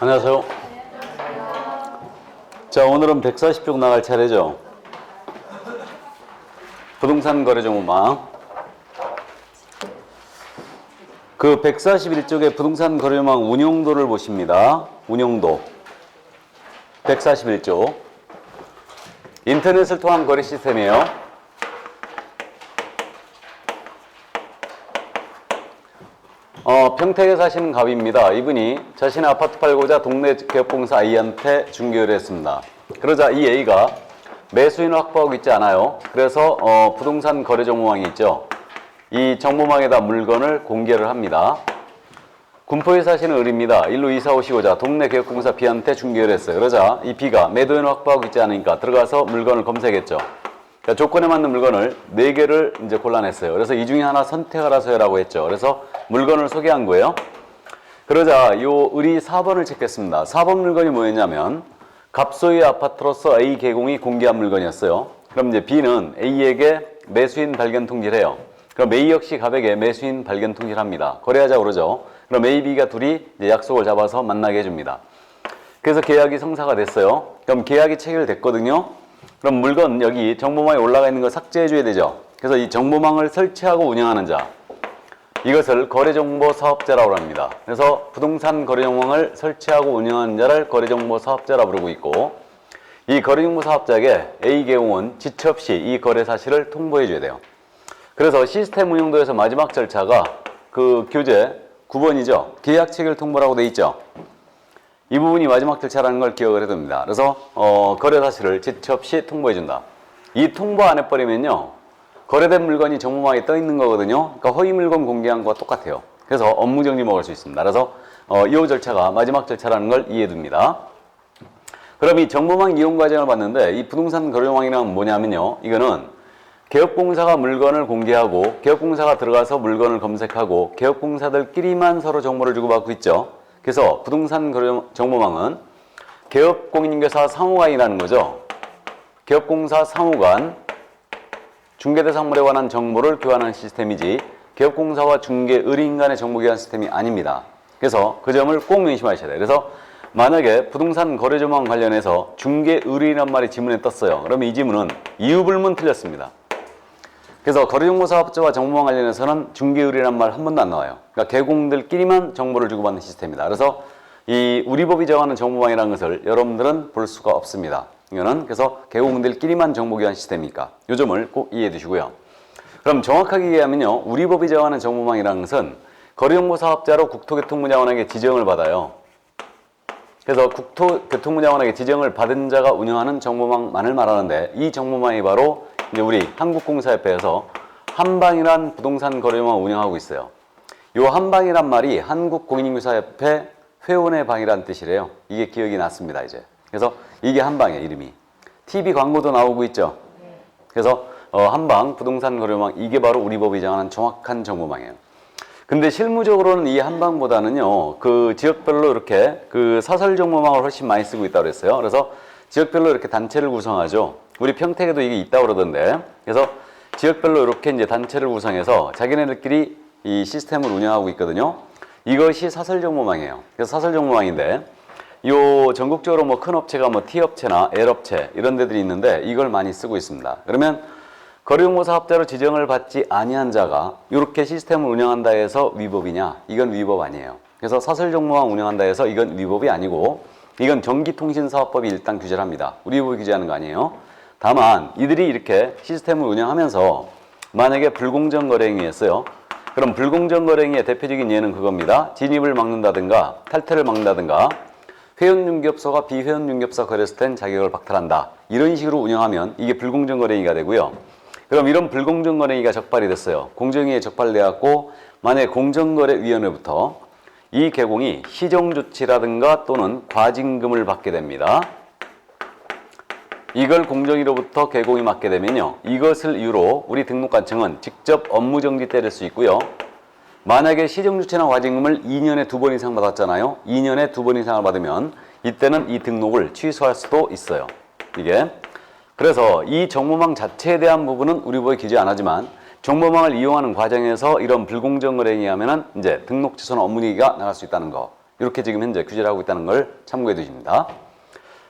안녕하세요. 자, 오늘은 140쪽 나갈 차례죠. 부동산 거래 정보망. 그 141쪽의 부동산 거래 정보망 운용도를 보십니다. 운용도. 141쪽. 인터넷을 통한 거래 시스템이에요. 평택에 사시는 갑입니다. 이분이 자신의 아파트 팔고자 동네 개업공사 A한테 중개를 했습니다. 그러자 이 A가 매수인을 확보하고 있지 않아요. 그래서 부동산 거래 정보망이 있죠. 이 정보망에다 물건을 공개를 합니다. 군포에 사시는 을입니다. 일로 이사 오시고자 동네 개업공사 B한테 중개를 했어요. 그러자 이 B가 매도인을 확보하고 있지 않으니까 들어가서 물건을 검색했죠. 그러니까 조건에 맞는 물건을 4개를 이제 골라냈어요. 그래서 이 중에 하나 선택하라서 해라고 했죠. 그래서 물건을 소개한 거예요. 그러자 요 을이 4번을 체크했습니다. 4번 물건이 뭐였냐면 갑소의 아파트로서 A 개공이 공개한 물건이었어요. 그럼 이제 B는 A에게 매수인 발견 통지를 해요. 그럼 A 역시 갑에게 매수인 발견 통지를 합니다. 거래하자고 그러죠. 그럼 A, B가 둘이 이제 약속을 잡아서 만나게 해줍니다. 그래서 계약이 성사가 됐어요. 그럼 계약이 체결됐거든요. 그럼 물건 여기 정보망에 올라가 있는 거 삭제해 줘야 되죠. 그래서 이 정보망을 설치하고 운영하는 자, 이것을 거래정보사업자라고 합니다. 그래서 부동산 거래정보망을 설치하고 운영하는 자를 거래정보사업자라 부르고 있고, 이 거래정보사업자에게 A개공은 지체 없이 이 거래 사실을 통보해 줘야 돼요. 그래서 시스템 운영도에서 마지막 절차가 그 교재 9번이죠. 계약 체결 통보라고 돼 있죠. 이 부분이 마지막 절차라는 걸 기억을 해야 됩니다. 그래서 거래 사실을 지체 없이 통보해 준다. 이 통보 안 해버리면요, 거래된 물건이 정보망에 떠 있는 거거든요. 그러니까 허위 물건 공개한 거와 똑같아요. 그래서 업무 정지 먹을 수 있습니다. 그래서 이 절차가 마지막 절차라는 걸 이해해 둡니다. 그럼 이 정보망 이용 과정을 봤는데, 이 부동산 거래망이란 뭐냐면요, 이거는 개업공사가 물건을 공개하고 개업공사가 들어가서 물건을 검색하고 개업공사들끼리만 서로 정보를 주고받고 있죠. 그래서 부동산 거래 정보망은 개업공인중개사 상호간이라는 거죠. 개업공사 상호간 중개대상물에 관한 정보를 교환하는 시스템이지 개업공사와 중개의뢰인 간의 정보 교환 시스템이 아닙니다. 그래서 그 점을 꼭 명심하셔야 돼요. 그래서 만약에 부동산 거래 정보망 관련해서 중개의뢰인이란 말이 지문에 떴어요. 그러면 이 지문은 이유불문 틀렸습니다. 그래서 거래정보사업자와 정보망 관련해서는 중개의뢰인이란 말 한 번도 안 나와요. 그러니까 개공들끼리만 정보를 주고받는 시스템입니다. 그래서 이 우리법이 정하는 정보망이라는 것을 여러분들은 볼 수가 없습니다. 이거는 그래서 개공들끼리만 정보 교환 시스템이니까 이 점을 꼭 이해해 두시고요. 그럼 정확하게 얘기하면요, 우리법이 정하는 정보망이라는 것은 거래정보사업자로 국토교통부장관에게 지정을 받아요. 그래서 국토교통부장관에게 지정을 받은 자가 운영하는 정보망만을 말하는데, 이 정보망이 바로 이제 우리 한국공사협회에서 한방이란 부동산 거래망을 운영하고 있어요. 이 한방이란 말이 한국공인중개사협회 회원의 방이란 뜻이래요. 이게 기억이 났습니다, 이제. 그래서 이게 한방이에요, 이름이. TV 광고도 나오고 있죠. 그래서 한방 부동산 거래망, 이게 바로 우리 법이 정하는 정확한 정보망이에요. 근데 실무적으로는 이 한방보다는요, 그 지역별로 이렇게 그 사설 정보망을 훨씬 많이 쓰고 있다고 그랬어요. 그래서 지역별로 이렇게 단체를 구성하죠. 우리 평택에도 이게 있다고 그러던데, 그래서 지역별로 이렇게 이제 단체를 구성해서 자기네들끼리 이 시스템을 운영하고 있거든요. 이것이 사설 정보망이에요. 그래서 사설 정보망인데, 요 전국적으로 뭐 큰 업체가 뭐 T업체나 L업체 이런 데들이 있는데 이걸 많이 쓰고 있습니다. 그러면 거래정보사업자로 지정을 받지 아니한 자가 이렇게 시스템을 운영한다 해서 위법이냐? 이건 위법 아니에요. 그래서 사설 정보망 운영한다 해서 이건 위법이 아니고, 이건 전기통신사업법이 일단 규제를 합니다. 우리 법이 규제하는 거 아니에요. 다만 이들이 이렇게 시스템을 운영하면서 만약에 불공정 거래 행위했어요. 그럼 불공정 거래 행위의 대표적인 예는 그겁니다. 진입을 막는다든가 탈퇴를 막는다든가 회원중개업소가 비회원중개업소 거래했을 땐 자격을 박탈한다. 이런 식으로 운영하면 이게 불공정 거래 행위가 되고요. 그럼 이런 불공정 거래 행위가 적발이 됐어요. 공정위에 적발돼갖고 만약에 공정거래위원회부터 이 개공이 시정조치라든가 또는 과징금을 받게 됩니다. 이걸 공정위로부터 개공이 맞게 되면요, 이것을 이유로 우리 등록관청은 직접 업무정지 때릴 수 있고요. 만약에 시정조치나 과징금을 2년에 2번 이상 받았잖아요. 2년에 2번 이상을 받으면 이때는 이 등록을 취소할 수도 있어요. 이게 그래서 이 정보망 자체에 대한 부분은 우리 법에 규제 안 하지만 정보망을 이용하는 과정에서 이런 불공정 거래에 의하면은 이제 등록 취소나 업무정지가 나갈 수 있다는 거, 이렇게 지금 현재 규제를 하고 있다는 걸 참고해 두십니다.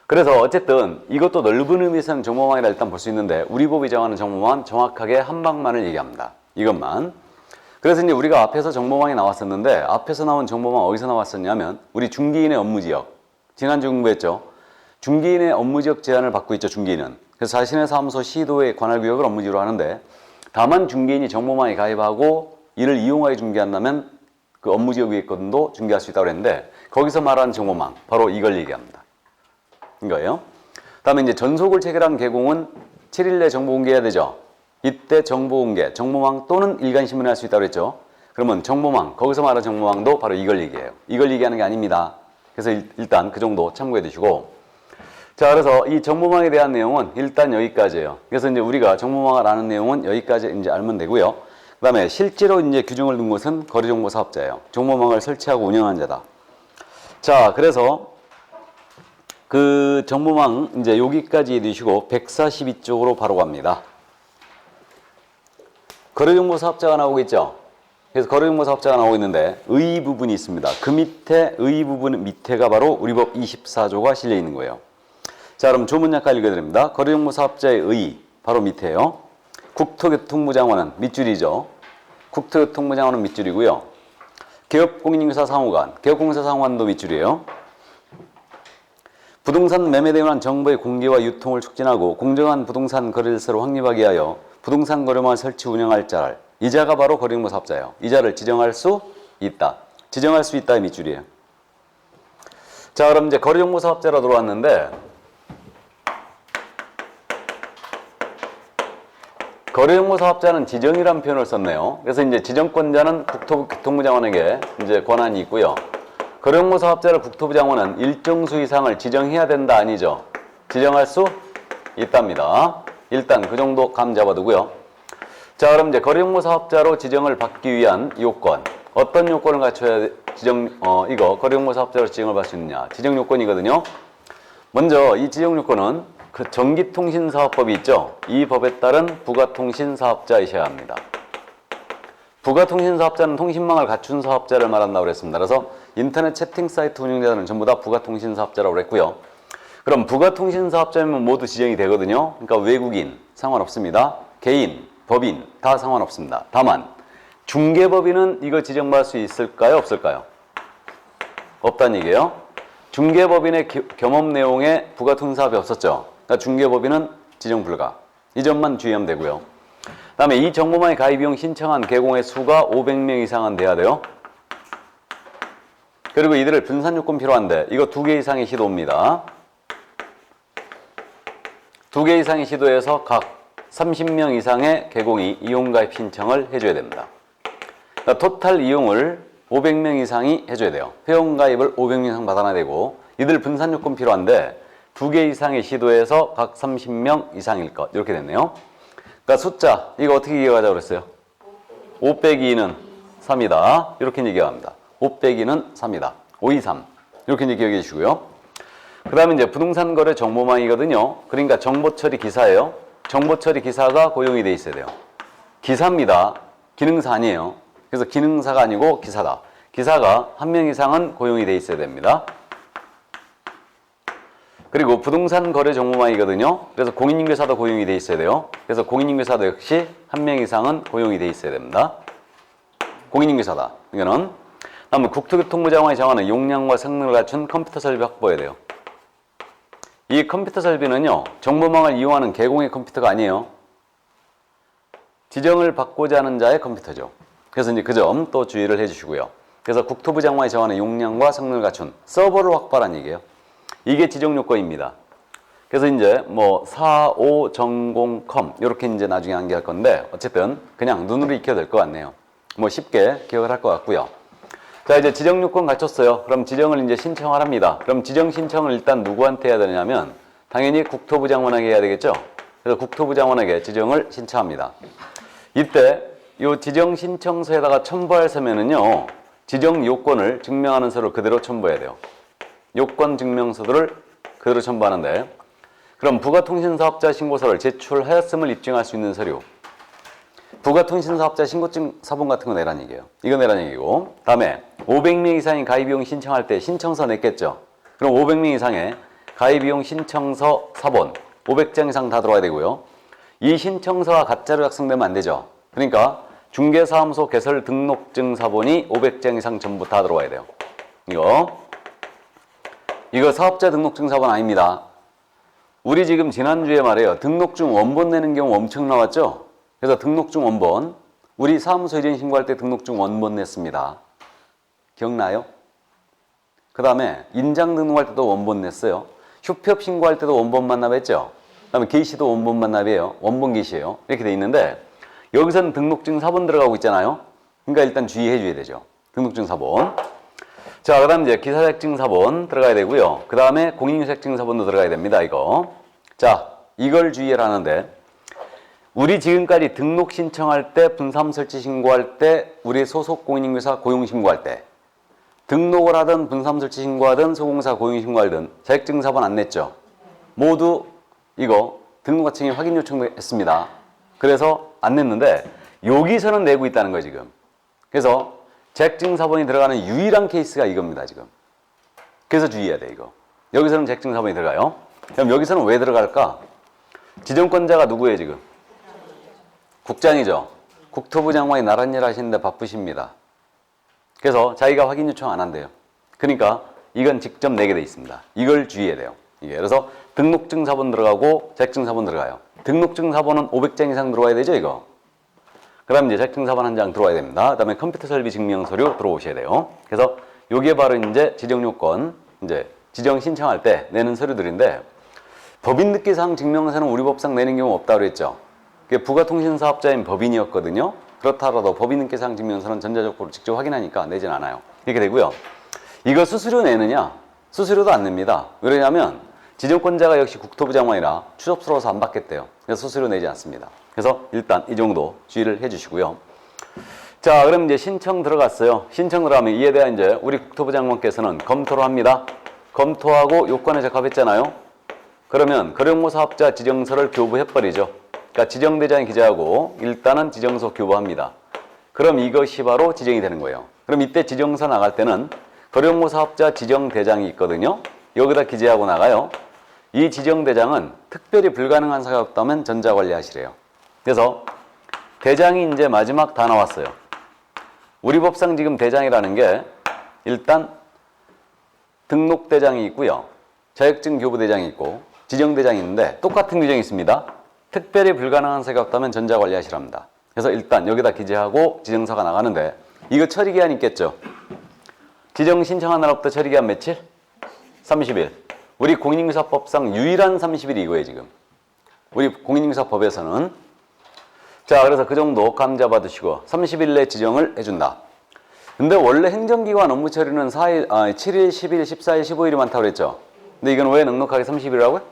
그래서 어쨌든 이것도 넓은 의미에서는 정보망이라 일단 볼 수 있는데 우리 법이 정하는 정보망은 정확하게 한 방만을 얘기합니다. 이것만. 그래서 이제 우리가 앞에서 정보망이 나왔었는데 앞에서 나온 정보망 어디서 나왔었냐면 우리 중개인의 업무지역. 지난주 공부했죠. 중개인의 업무지역 제한을 받고 있죠. 중개인은. 그래서 자신의 사무소 시도의 관할구역을 업무지로 하는데 다만 중개인이 정보망에 가입하고 이를 이용하여 중개한다면 그 업무지역 위에 건도 중개할 수 있다고 했는데 거기서 말하는 정보망 바로 이걸 얘기합니다. 이거예요. 다음에 이제 전속을 체결한 개공은 7일 내 정보 공개해야 되죠. 이때 정보 공개, 정보망 또는 일간신문에 할 수 있다고 했죠. 그러면 정보망, 거기서 말하는 정보망도 바로 이걸 얘기해요. 이걸 얘기하는 게 아닙니다. 그래서 일단 그 정도 참고해 두시고. 자, 그래서 이 정보망에 대한 내용은 일단 여기까지예요. 그래서 이제 우리가 정보망을 아는 내용은 여기까지 이제 알면 되고요. 그 다음에 실제로 이제 규정을 둔 것은 거래정보 사업자예요. 정보망을 설치하고 운영한 자다. 자, 그래서 그 정보망 이제 여기까지 해두시고 142쪽으로 바로 갑니다. 거래정보 사업자가 나오고 있죠. 그래서 거래정보 사업자가 나오고 있는데 의 부분이 있습니다. 그 밑에 의 부분 밑에가 바로 우리 법 24조가 실려 있는 거예요. 자, 그럼 조문 약간 읽어드립니다. 거래정보 사업자의 의 바로 밑에요. 국토교통부 장관은 밑줄이죠. 국토교통부 장관은 밑줄이고요. 개업공인인사 상호관, 개업공인사 상호관도 밑줄이에요. 부동산 매매에 관한 정보의 공개와 유통을 촉진하고 공정한 부동산 거래질서를 확립하기 위하여 부동산 거래망을 설치 운영할 자를 이자가 바로 거래정보 사업자예요. 이자를 지정할 수 있다. 지정할 수 있다의 밑줄이에요. 자, 그럼 이제 거래정보 사업자로 들어왔는데 거래정보 사업자는 지정이라는 표현을 썼네요. 그래서 이제 지정권자는 국토교통부 장관에게 이제 권한이 있고요. 거래정보 사업자를 국토부 장관은 일정 수 이상을 지정해야 된다 아니죠? 지정할 수 있답니다. 일단 그 정도 감 잡아두고요. 자, 그럼 이제 거래정보 사업자로 지정을 받기 위한 요건. 어떤 요건을 갖춰야 이거 거래정보 사업자로 지정을 받을 수 있느냐? 지정 요건이거든요. 먼저 이 지정 요건은 그 전기통신사업법이 있죠. 이 법에 따른 부가통신사업자이셔야 합니다. 부가통신사업자는 통신망을 갖춘 사업자를 말한다고 그랬습니다. 그래서 인터넷 채팅 사이트 운영자들은 전부 다 부가통신사업자라고 그랬고요. 그럼 부가통신사업자면 모두 지정이 되거든요. 그러니까 외국인 상관없습니다. 개인, 법인 다 상관없습니다. 다만 중개법인은 이거 지정받을 수 있을까요? 없을까요? 없다는 얘기예요. 중개법인의 겸업 내용에 부가통신사업이 없었죠. 그러니까 중개법인은 지정 불가. 이 점만 주의하면 되고요. 그 다음에 이 정보망에 가입 비용 신청한 개공의 수가 500명 이상은 돼야 돼요. 그리고 이들을 분산 요건 필요한데 이거 2개 이상의 시도입니다. 2개 이상의 시도에서 각 30명 이상의 개공이 이용 가입 신청을 해줘야 됩니다. 그러니까 토탈 이용을 500명 이상이 해줘야 돼요. 회원 가입을 500명 이상 받아놔야 되고 이들 분산 요건 필요한데 2개 이상의 시도에서 각 30명 이상일 것 이렇게 됐네요. 그러니까 숫자 이거 어떻게 기억하자고 그랬어요? 5 빼기 2는 3이다. 이렇게 얘기합니다. 5 빼기 2는 3이다. 5, 2, 3 이렇게 기억해 주시고요. 그 다음에 이제 부동산 거래 정보망이거든요. 그러니까 정보처리 기사예요. 정보처리 기사가 고용이 돼 있어야 돼요. 기사입니다. 기능사 아니에요. 그래서 기능사가 아니고 기사다. 기사가 1명 이상은 고용이 돼 있어야 됩니다. 그리고 부동산 거래 정보망이거든요. 그래서 공인중개사도 고용이 돼 있어야 돼요. 그래서 공인중개사도 역시 1명 이상은 고용이 돼 있어야 됩니다. 공인중개사다. 이거는 다음은 국토교통부 장관이 정하는 용량과 성능을 갖춘 컴퓨터 설비 확보해야 돼요. 이 컴퓨터 설비는요. 정보망을 이용하는 개공의 컴퓨터가 아니에요. 지정을 받고자 하는 자의 컴퓨터죠. 그래서 이제 그 점 또 주의를 해주시고요. 그래서 국토부 장관이 정하는 용량과 성능을 갖춘 서버를 확보하라는 얘기예요. 이게 지정 요건입니다. 그래서 이제 뭐 45전공컴 이렇게 이제 나중에 암기할 건데 어쨌든 그냥 눈으로 익혀야 될 것 같네요. 뭐 쉽게 기억을 할 것 같고요. 자, 이제 지정 요건 갖췄어요. 그럼 지정을 이제 신청을 합니다. 그럼 지정 신청을 일단 누구한테 해야 되냐면 당연히 국토부 장관에게 해야 되겠죠. 그래서 국토부 장관에게 지정을 신청합니다. 이때 이 지정 신청서에다가 첨부할 서면은요. 지정 요건을 증명하는 서를 그대로 첨부해야 돼요. 요건 증명서들을 그대로 첨부하는데 그럼 부가통신사업자 신고서를 제출하였음을 입증할 수 있는 서류. 부가통신사업자 신고증 사본 같은 거 내라는 얘기예요. 이거 내라는 얘기고 다음에 500명 이상의 가입비용 신청할 때 신청서 냈겠죠. 그럼 500명 이상의 가입비용 신청서 사본 500장 이상 다 들어와야 되고요. 이 신청서가 가짜로 작성되면 안 되죠. 그러니까 중개사무소 개설 등록증 사본이 500장 이상 전부 다 들어와야 돼요. 이거 사업자 등록증 사본 아닙니다. 우리 지금 지난주에 말이에요. 등록증 원본 내는 경우 엄청 나왔죠. 그래서 등록증 원본, 우리 사무소 이전 신고할 때 등록증 원본 냈습니다. 기억나요? 그 다음에 인장 등록할 때도 원본 냈어요. 휴폐업 신고할 때도 원본만 납했죠. 그 다음에 게시도 원본만 납이에요. 원본 게시예요. 이렇게 돼 있는데 여기서는 등록증 사본 들어가고 있잖아요. 그러니까 일단 주의해 줘야 되죠. 등록증 사본. 자, 그 다음 이제 기사자격증 사본 들어가야 되고요. 그 다음에 공인인증자격증 사본도 들어가야 됩니다. 이거. 자, 이걸 주의하라는데 우리 지금까지 등록 신청할 때, 분사무 설치 신고할 때, 우리 소속 공인인증사 고용 신고할 때 등록을 하든 분사무 설치 신고하든 소공사 고용 신고하든 자격증 사본 안 냈죠. 모두 이거 등록하청에 확인 요청도 했습니다. 그래서 안 냈는데 여기서는 내고 있다는 거예요, 지금. 그래서 자격증 사본이 들어가는 유일한 케이스가 이겁니다, 지금. 그래서 주의해야 돼, 이거. 여기서는 자격증 사본이 들어가요. 그럼 여기서는 왜 들어갈까? 지정권자가 누구예요, 지금? 국장이죠. 국토부 장관이 나란 일 하시는데 바쁘십니다. 그래서 자기가 확인 요청 안 한대요. 그러니까 이건 직접 내게 돼 있습니다. 이걸 주의해야 돼요. 이게. 그래서 등록증 사본 들어가고 자격증 사본 들어가요. 등록증 사본은 500장 이상 들어와야 되죠, 이거. 그 다음에 이제 자격증 사본 한 장 들어와야 됩니다. 그 다음에 컴퓨터 설비 증명 서류 들어오셔야 돼요. 그래서 요게 바로 이제 지정 요건, 이제 지정 신청할 때 내는 서류들인데 법인 득기사항 증명서는 우리 법상 내는 경우 없다고 그랬죠. 그게 부가통신사업자인 법인이었거든요. 그렇다 하더라도 법인 득기사항 증명서는 전자적으로 직접 확인하니까 내진 않아요. 이렇게 되고요. 이거 수수료 내느냐? 수수료도 안 냅니다. 왜냐하면 지정권자가 역시 국토부 장관이라 추접스러워서 안 받겠대요. 그래서 수수료 내지 않습니다. 그래서 일단 이 정도 주의를 해주시고요. 자, 그럼 이제 신청 들어갔어요. 신청 들어가면 이에 대한 이제 우리 국토부 장관께서는 검토를 합니다. 검토하고 요건에 적합했잖아요. 그러면 거래용모 사업자 지정서를 교부해버리죠. 그러니까 지정대장이 기재하고 일단은 지정서 교부합니다. 그럼 이것이 바로 지정이 되는 거예요. 그럼 이때 지정서 나갈 때는 거래용모 사업자 지정대장이 있거든요. 여기다 기재하고 나가요. 이 지정대장은 특별히 불가능한 사유가 없다면 전자관리하시래요. 그래서 대장이 이제 마지막 다 나왔어요. 우리 법상 지금 대장이라는 게 일단 등록대장이 있고요. 자격증 교부대장이 있고 지정대장이 있는데 똑같은 규정이 있습니다. 특별히 불가능한 사유가 없다면 전자관리하시랍니다. 그래서 일단 여기다 기재하고 지정서가 나가는데 이거 처리기한이 있겠죠. 지정 신청한 날부터 처리기한 며칠? 30일. 우리 공인인증사법상 유일한 30일이 이거예요, 지금. 우리 공인인증사법에서는. 자, 그래서 그 정도 감 잡아두시고 30일 내 지정을 해준다. 근데 원래 행정기관 업무 처리는 7일, 10일, 14일, 15일이 많다고 그랬죠. 근데 이건 왜 넉넉하게 30일이라고요?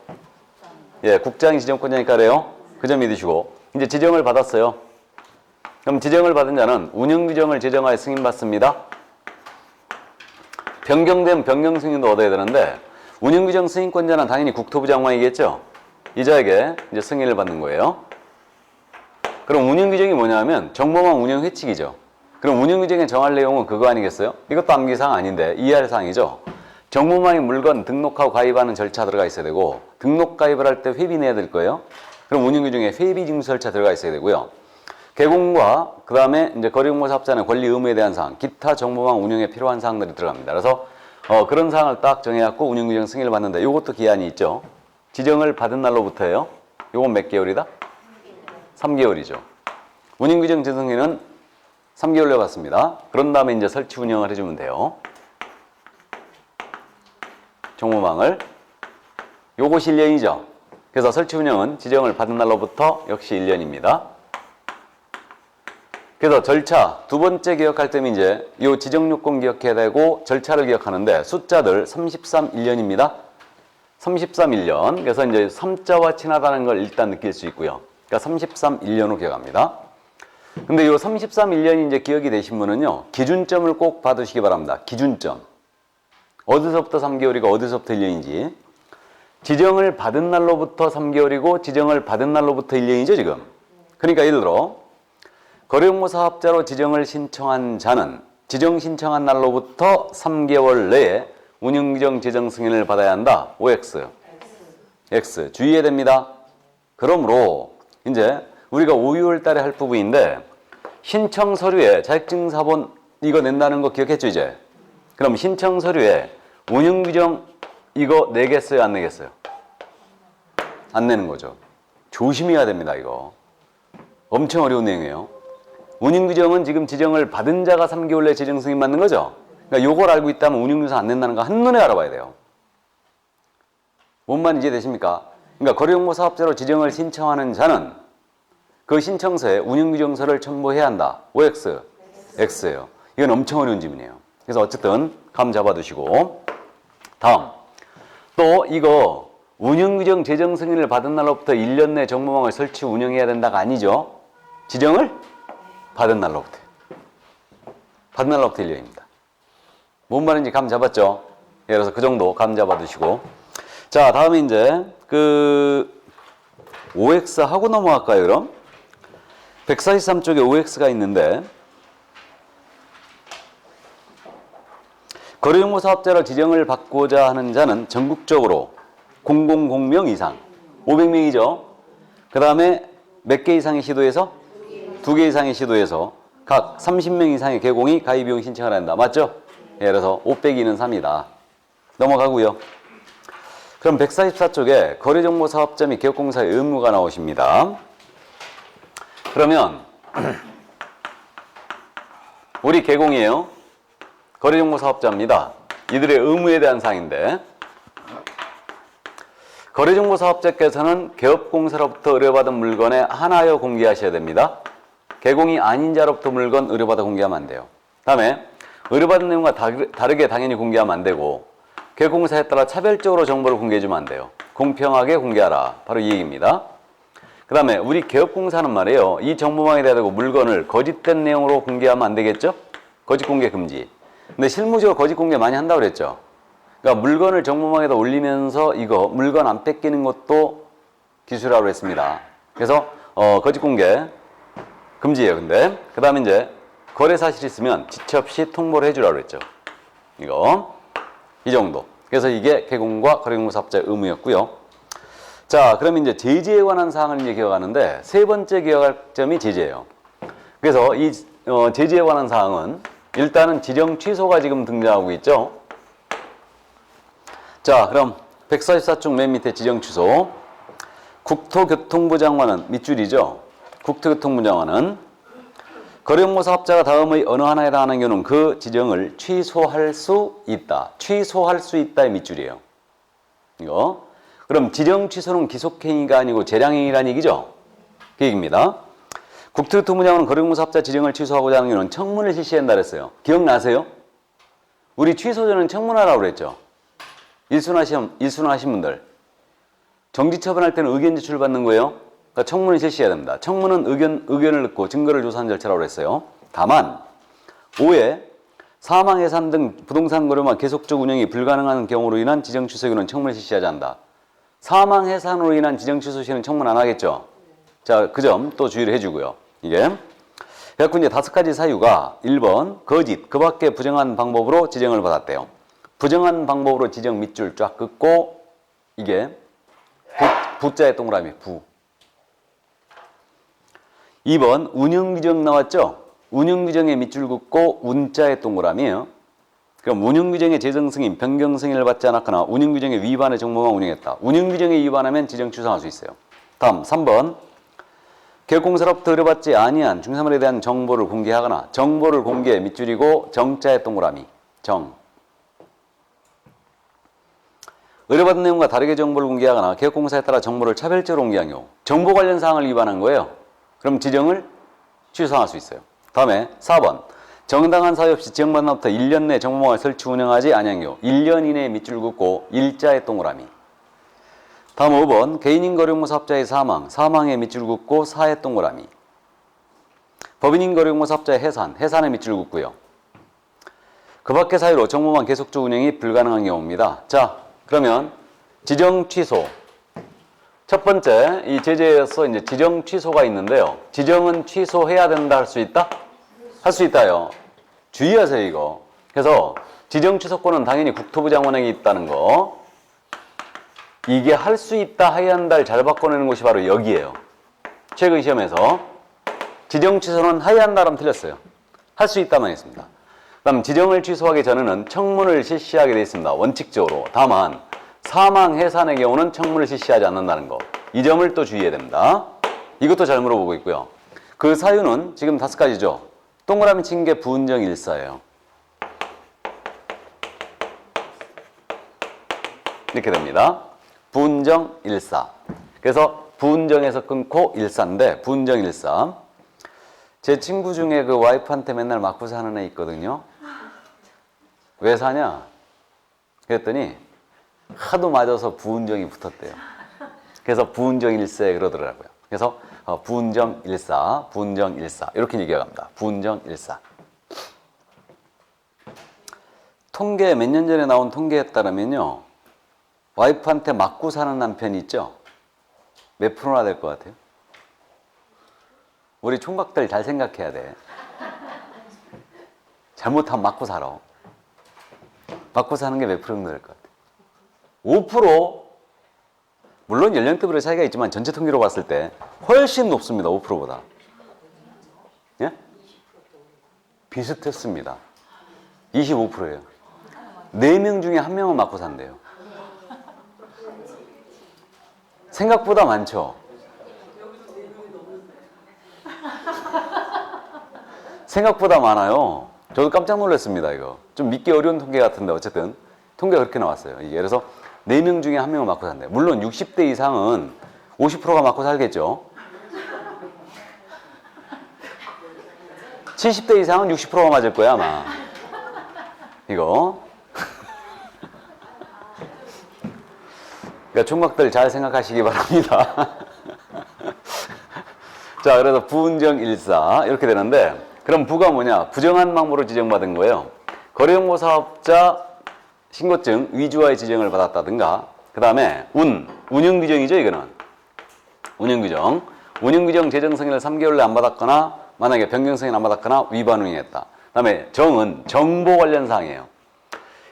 예, 국장이 지정권자니까 그래요. 그 점 믿으시고. 이제 지정을 받았어요. 그럼 지정을 받은 자는 운영규정을 제정하여 승인받습니다. 변경되면 변경 승인도 얻어야 되는데 운영규정 승인권자는 당연히 국토부 장관이겠죠. 이자에게 이제 승인을 받는 거예요. 그럼 운영규정이 뭐냐면 정보망 운영 회칙이죠. 그럼 운영규정에 정할 내용은 그거 아니겠어요? 이것도 암기사항 아닌데 이해할 사항이죠. 정보망의 물건 등록하고 가입하는 절차 들어가 있어야 되고 등록 가입을 할 때 회비 내야 될 거예요. 그럼 운영규정에 회비 징수 절차 들어가 있어야 되고요. 개공과 그 다음에 이제 거래용모 사업자의 권리 의무에 대한 사항, 기타 정보망 운영에 필요한 사항들이 들어갑니다. 그래서 그런 사항을 딱 정해갖고 운영규정 승인을 받는데 이것도 기한이 있죠. 지정을 받은 날로부터예요. 요건 몇 개월이다? 3개월이죠. 운영규정 재승인은 3개월로 받습니다. 그런 다음에 이제 설치 운영을 해주면 돼요. 정보망을. 요것이 1년이죠. 그래서 설치 운영은 지정을 받은 날로부터 역시 1년입니다. 그래서 절차 두 번째 기억할 때면 이제 이 지정 요건 기억해야 되고 절차를 기억하는데 숫자들 33일년입니다. 33일년. 그래서 이제 3자와 친하다는 걸 일단 느낄 수 있고요. 그러니까 33일년으로 기억합니다. 근데 이 33일년이 이제 기억이 되신 분은요. 기준점을 꼭 받으시기 바랍니다. 기준점. 어디서부터 3개월이고 어디서부터 1년인지. 지정을 받은 날로부터 3개월이고 지정을 받은 날로부터 1년이죠, 지금. 그러니까 예를 들어 거래용모 사업자로 지정을 신청한 자는 지정 신청한 날로부터 3개월 내에 운영규정 제정 승인을 받아야 한다. OX. X. 주의해야 됩니다. 그러므로 이제 우리가 5, 6월 달에 할 부분인데 신청 서류에 자격증4본 이거 낸다는 거 기억했죠 이제? 그럼 신청 서류에 운영규정 이거 내겠어요 안 내겠어요? 안 내는 거죠. 조심해야 됩니다 이거. 엄청 어려운 내용이에요. 운영규정은 지금 지정을 받은 자가 3개월 내에 지정 승인 받는 거죠? 그러니까 요걸 알고 있다면 운영규정 안 낸다는 거 한눈에 알아봐야 돼요. 뭔 말인지 이해되십니까? 그러니까 거래정보 사업자로 지정을 신청하는 자는 그 신청서에 운영규정서를 첨부해야 한다. OX, X예요. 이건 엄청 어려운 지문이에요. 그래서 어쨌든 감 잡아두시고 다음 또 이거 운영규정 제정 승인을 받은 날로부터 1년 내 정보망을 설치 운영해야 된다가 아니죠. 지정을 받은 날로부터 1년입니다. 뭔 말인지 감 잡았죠? 예, 그래서 그 정도 감 잡아두시고 자 다음에 이제 그 OX 하고 넘어갈까요 그럼? 143쪽에 OX가 있는데 거래정보 사업자로 지정을 받고자 하는 자는 전국적으로 000명 이상 500명이죠. 그 다음에 몇 개 이상의 시도에서? 2개 이상의 시도에서 각 30명 이상의 개공이 가입비용 신청을 한다. 맞죠? 예, 그래서 5 빼기는 3이다. 넘어가고요. 그럼 144쪽에 거래정보 사업자 및 기업공사의 의무가 나오십니다. 그러면 우리 개공이에요. 거래정보 사업자입니다. 이들의 의무에 대한 사항인데 거래정보 사업자께서는 개업공사로부터 의뢰받은 물건에 한하여 공개하셔야 됩니다. 개공이 아닌 자로부터 물건 의뢰받아 공개하면 안 돼요. 다음에 의뢰받은 내용과 다르게 당연히 공개하면 안 되고 개공사에 따라 차별적으로 정보를 공개해주면 안 돼요. 공평하게 공개하라. 바로 이 얘기입니다. 그 다음에 우리 개업공사는 말이에요. 이 정보망에 대하고 물건을 거짓된 내용으로 공개하면 안 되겠죠? 거짓 공개 금지. 근데 실무적으로 거짓 공개 많이 한다고 그랬죠? 그러니까 물건을 정보망에다 올리면서 이거 물건 안 뺏기는 것도 기술이라고 했습니다. 그래서 거짓 공개 금지예요. 근데 그 다음에 이제 거래 사실 있으면 지체 없이 통보를 해주라고 그랬죠. 이거 이 정도. 그래서 이게 개공과 거래정보 사업자의 의무였고요. 자, 그럼 이제 제재에 관한 사항을 이제 기억하는데 세 번째 기억할 점이 제재예요. 그래서 이 제재에 관한 사항은 일단은 지정 취소가 지금 등장하고 있죠. 자, 그럼 144쪽 맨 밑에 지정 취소. 국토교통부 장관은 밑줄이죠. 국토교통부 장관은 거래정보 사업자가 다음의 어느 하나에 해당하는 경우는 그 지정을 취소할 수 있다. 취소할 수 있다의 밑줄이에요. 이거. 그럼 지정 취소는 기속행위가 아니고 재량행위라는 얘기죠. 그 얘기입니다. 국토교통부 장관은 거래정보 사업자 지정을 취소하고자 하는 경우는 청문을 실시한다 그랬어요. 기억나세요? 우리 취소 전에는 청문하라고 그랬죠. 일순하신 분들. 정지 처분할 때는 의견 제출 받는 거예요. 그러니까 청문을 실시해야 됩니다. 청문은 의견을 넣고 증거를 조사하는 절차라고 했어요. 다만 5회 사망, 해산 등 부동산 거래만 계속적 운영이 불가능한 경우로 인한 지정 취소 경우는 청문을 실시하지 않는다. 사망, 해산으로 인한 지정 취소 시에는 청문 안 하겠죠. 자, 그 점 또 주의를 해주고요. 이게 그래갖고 이제 5가지 사유가 1번 거짓, 그 밖에 부정한 방법으로 지정을 받았대요. 부정한 방법으로 지정 밑줄 쫙 긋고 이게 부자의 동그라미 부. 2번 운영규정 나왔죠? 운영규정에 밑줄 긋고 운자의 동그라미예요. 그럼 운영규정의 제정 승인, 변경 승인을 받지 않았거나 운영규정의 위반의 정보만 운영했다. 운영규정에 위반하면 지정 취소할 수 있어요. 다음 3번 개업공사로부터 의뢰받지 아니한 중개사물에 대한 정보를 공개하거나 정보를 공개 밑줄이고 정자의 동그라미 정. 의뢰받은 내용과 다르게 정보를 공개하거나 개업공사에 따라 정보를 차별적으로 공개한 경우 정보 관련 사항을 위반한 거예요. 그럼 지정을 취소할 수 있어요. 다음에 4번 정당한 사유 없이 지정받은 날부터 1년 내 정보망을 설치 운영하지 아니한 경우 1년 이내에 밑줄 긋고 일자의 동그라미. 다음 5번 개인인 거래정보 사업자의 사망, 사망에 밑줄 긋고 사의 동그라미. 법인인 거래정보 사업자의 해산, 해산에 밑줄 긋고요. 그 밖의 사유로 정보망 계속적 운영이 불가능한 경우입니다. 자, 그러면 지정 취소. 첫 번째 이 제재에서 이제 지정 취소가 있는데요. 지정은 취소해야 된다 할 수 있다? 할 수 있다요. 주의하세요, 이거. 그래서 지정 취소권은 당연히 국토부 장관에게 있다는 거. 이게 할 수 있다, 해야 한다를 잘 바꿔내는 곳이 바로 여기예요. 최근 시험에서 지정 취소는 해야 한다라면 틀렸어요. 할 수 있다만 했습니다. 그다음 지정을 취소하기 전에는 청문을 실시하게 되어 있습니다. 원칙적으로. 다만 사망 해산의 경우는 청문을 실시하지 않는다는 거. 이 점을 또 주의해야 됩니다. 이것도 잘 물어보고 있고요. 그 사유는 지금 5가지죠. 동그라미 친 게 부운정 일사예요. 이렇게 됩니다. 부운정 일사. 그래서 부운정에서 끊고 일사인데 부운정 일사. 제 친구 중에 그 와이프한테 맨날 맞고 사는 애 있거든요. 왜 사냐? 그랬더니 하도 맞아서 부운정이 붙었대요. 그래서 부운정 일사에 그러더라고요. 그래서 부운정 일사, 부운정 일사 이렇게 얘기합니다. 부운정 일사. 통계 몇 년 전에 나온 통계에 따르면요. 와이프한테 맞고 사는 남편이 있죠? 몇 프로나 될 것 같아요? 우리 총각들 잘 생각해야 돼. 잘못하면 맞고 살아. 맞고 사는 게 몇 프로 정도 될 것 같아요? 5%? 물론 연령대별로 차이가 있지만 전체 통계로 봤을 때 훨씬 높습니다. 5%보다. 예? 비슷했습니다. 25%예요. 4명 중에 1명은 맞고 산대요. 생각보다 많죠? 생각보다 많아요. 저도 깜짝 놀랐습니다, 이거. 좀 믿기 어려운 통계 같은데, 어쨌든. 통계가 그렇게 나왔어요. 이게. 그래서 4명 중에 1명은 맞고 산대요. 물론 60대 이상은 50%가 맞고 살겠죠. 70대 이상은 60%가 맞을 거야, 아마. 이거. 그러니까 총각들 잘 생각하시기 바랍니다. 자, 그래서 부운정 일사 이렇게 되는데 그럼 부가 뭐냐? 부정한 방법으로 지정받은 거예요. 거래용모 사업자 신고증 위조와의 지정을 받았다든가 그 다음에 운영규정이죠, 이거는. 운영규정. 운영규정 재정 승인을 3개월 내에 안 받았거나 만약에 변경 승인 안 받았거나 위반 운행했다. 그 다음에 정은 정보 관련 사항이에요.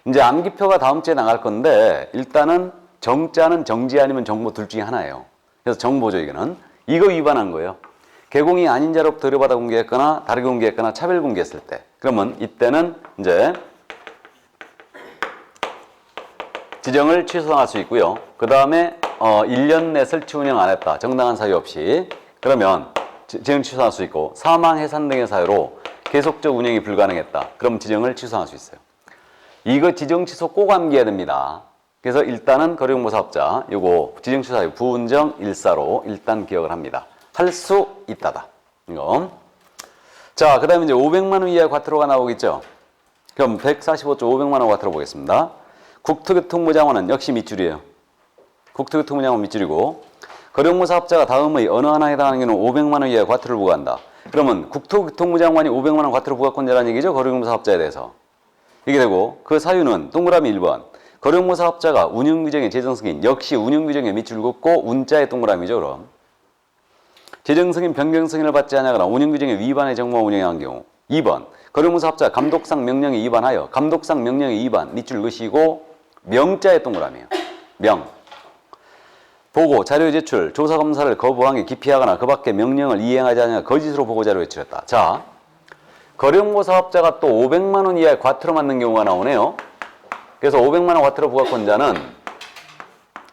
이제 암기표가 다음 주에 나갈 건데 일단은 정자는 정지 아니면 정보 둘 중에 하나예요. 그래서 정보죠, 이거는. 이거 위반한 거예요. 개공이 아닌 자로부터 의뢰받아 공개했거나 다르게 공개했거나 차별 공개했을 때. 그러면 이때는 이제 지정을 취소할 수 있고요. 그 다음에 1년 내 설치 운영 안 했다. 정당한 사유 없이. 그러면 지정 취소할 수 있고 사망, 해산 등의 사유로 계속적 운영이 불가능했다. 그럼 지정을 취소할 수 있어요. 이거 지정 취소 꼭 암기해야 됩니다. 그래서 일단은 거래용모 사업자 요거 지정 취소 사유 부운정 일사로 일단 기억을 합니다. 할 수 있다다. 이거. 자, 그 다음에 이제 500만 원 이하의 과태료가 나오겠죠. 그럼 145조 500만 원 과태료 보겠습니다. 국토교통부 장관은 역시 밑줄이에요. 국토교통부 장관 밑줄이고 거래용모 사업자가 다음의 어느 하나에 해당하는 경우는 500만 원 이하의 과태료를 부과한다. 그러면 국토교통부 장관이 500만 원 과태료 부과권자라는 얘기죠. 거래용모 사업자에 대해서. 이게 되고 그 사유는 동그라미 1번. 거래용모 사업자가 운영규정의 재정승인 역시 운영규정에 밑줄 긋고 운자의 동그라미죠. 그럼 재정승인 변경 승인을 받지 않거나 운영규정에 위반의 정보와 운영에 한 경우 2번 거래용모 사업자가 감독상 명령에 위반하여 감독상 명령에 위반 밑줄 그시고 명자의 동그라미예요. 명 보고 자료 제출 조사 검사를 거부하기 기피하거나 그 밖에 명령을 이행하지 않으며 거짓으로 보고 자료 제출했다. 자, 거래용모 사업자가 또 500만 원 이하의 과태료 맞는 경우가 나오네요. 그래서 500만 원 과태료 부과권자는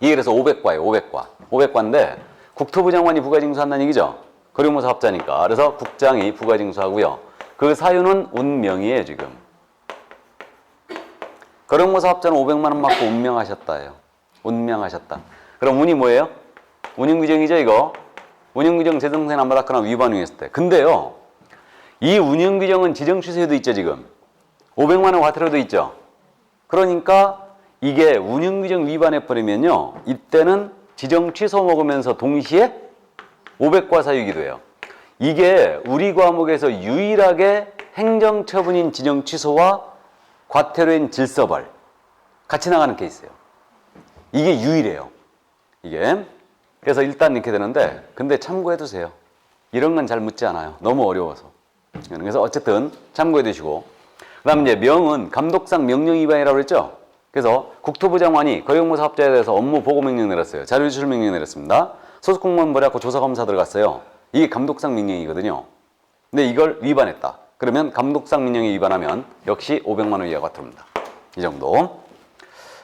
이게 그래서 500과예요. 500과. 500과인데 국토부 장관이 부가징수한다는 얘기죠. 거래용모 사업자니까. 그래서 국장이 부가징수하고요. 그 사유는 운명이에요, 지금. 거래용모 사업자는 500만 원 맞고 운명하셨다예요. 운명하셨다. 그럼 운이 뭐예요? 운영규정이죠, 이거. 운영규정 재정승인 안 받았거나 위반 운행했을 때. 근데요, 이 운영규정은 지정 취소에도 있죠, 지금. 500만 원 과태료도 있죠. 그러니까 이게 운영규정 위반해버리면요, 이때는 지정 취소 먹으면서 동시에 500과 사유이기도 해요. 이게 우리 과목에서 유일하게 행정처분인 지정 취소와 과태료인 질서벌 같이 나가는 케이스예요. 이게 유일해요. 이게. 그래서 일단 이렇게 되는데 근데 참고해 두세요. 이런 건 잘 묻지 않아요. 너무 어려워서. 그래서 어쨌든 참고해 두시고 그다음 이제 명은 감독상 명령 위반이라고 그랬죠. 그래서 국토부 장관이 거래공모 사업자에 대해서 업무 보고 명령 내렸어요. 자료 제출 명령 내렸습니다. 소속 공무원 버려갖고 조사 검사 들어갔어요. 이게 감독상 명령이거든요. 근데 이걸 위반했다. 그러면 감독상 명령에 위반하면 역시 500만 원 이하가 들어옵니다. 이 정도.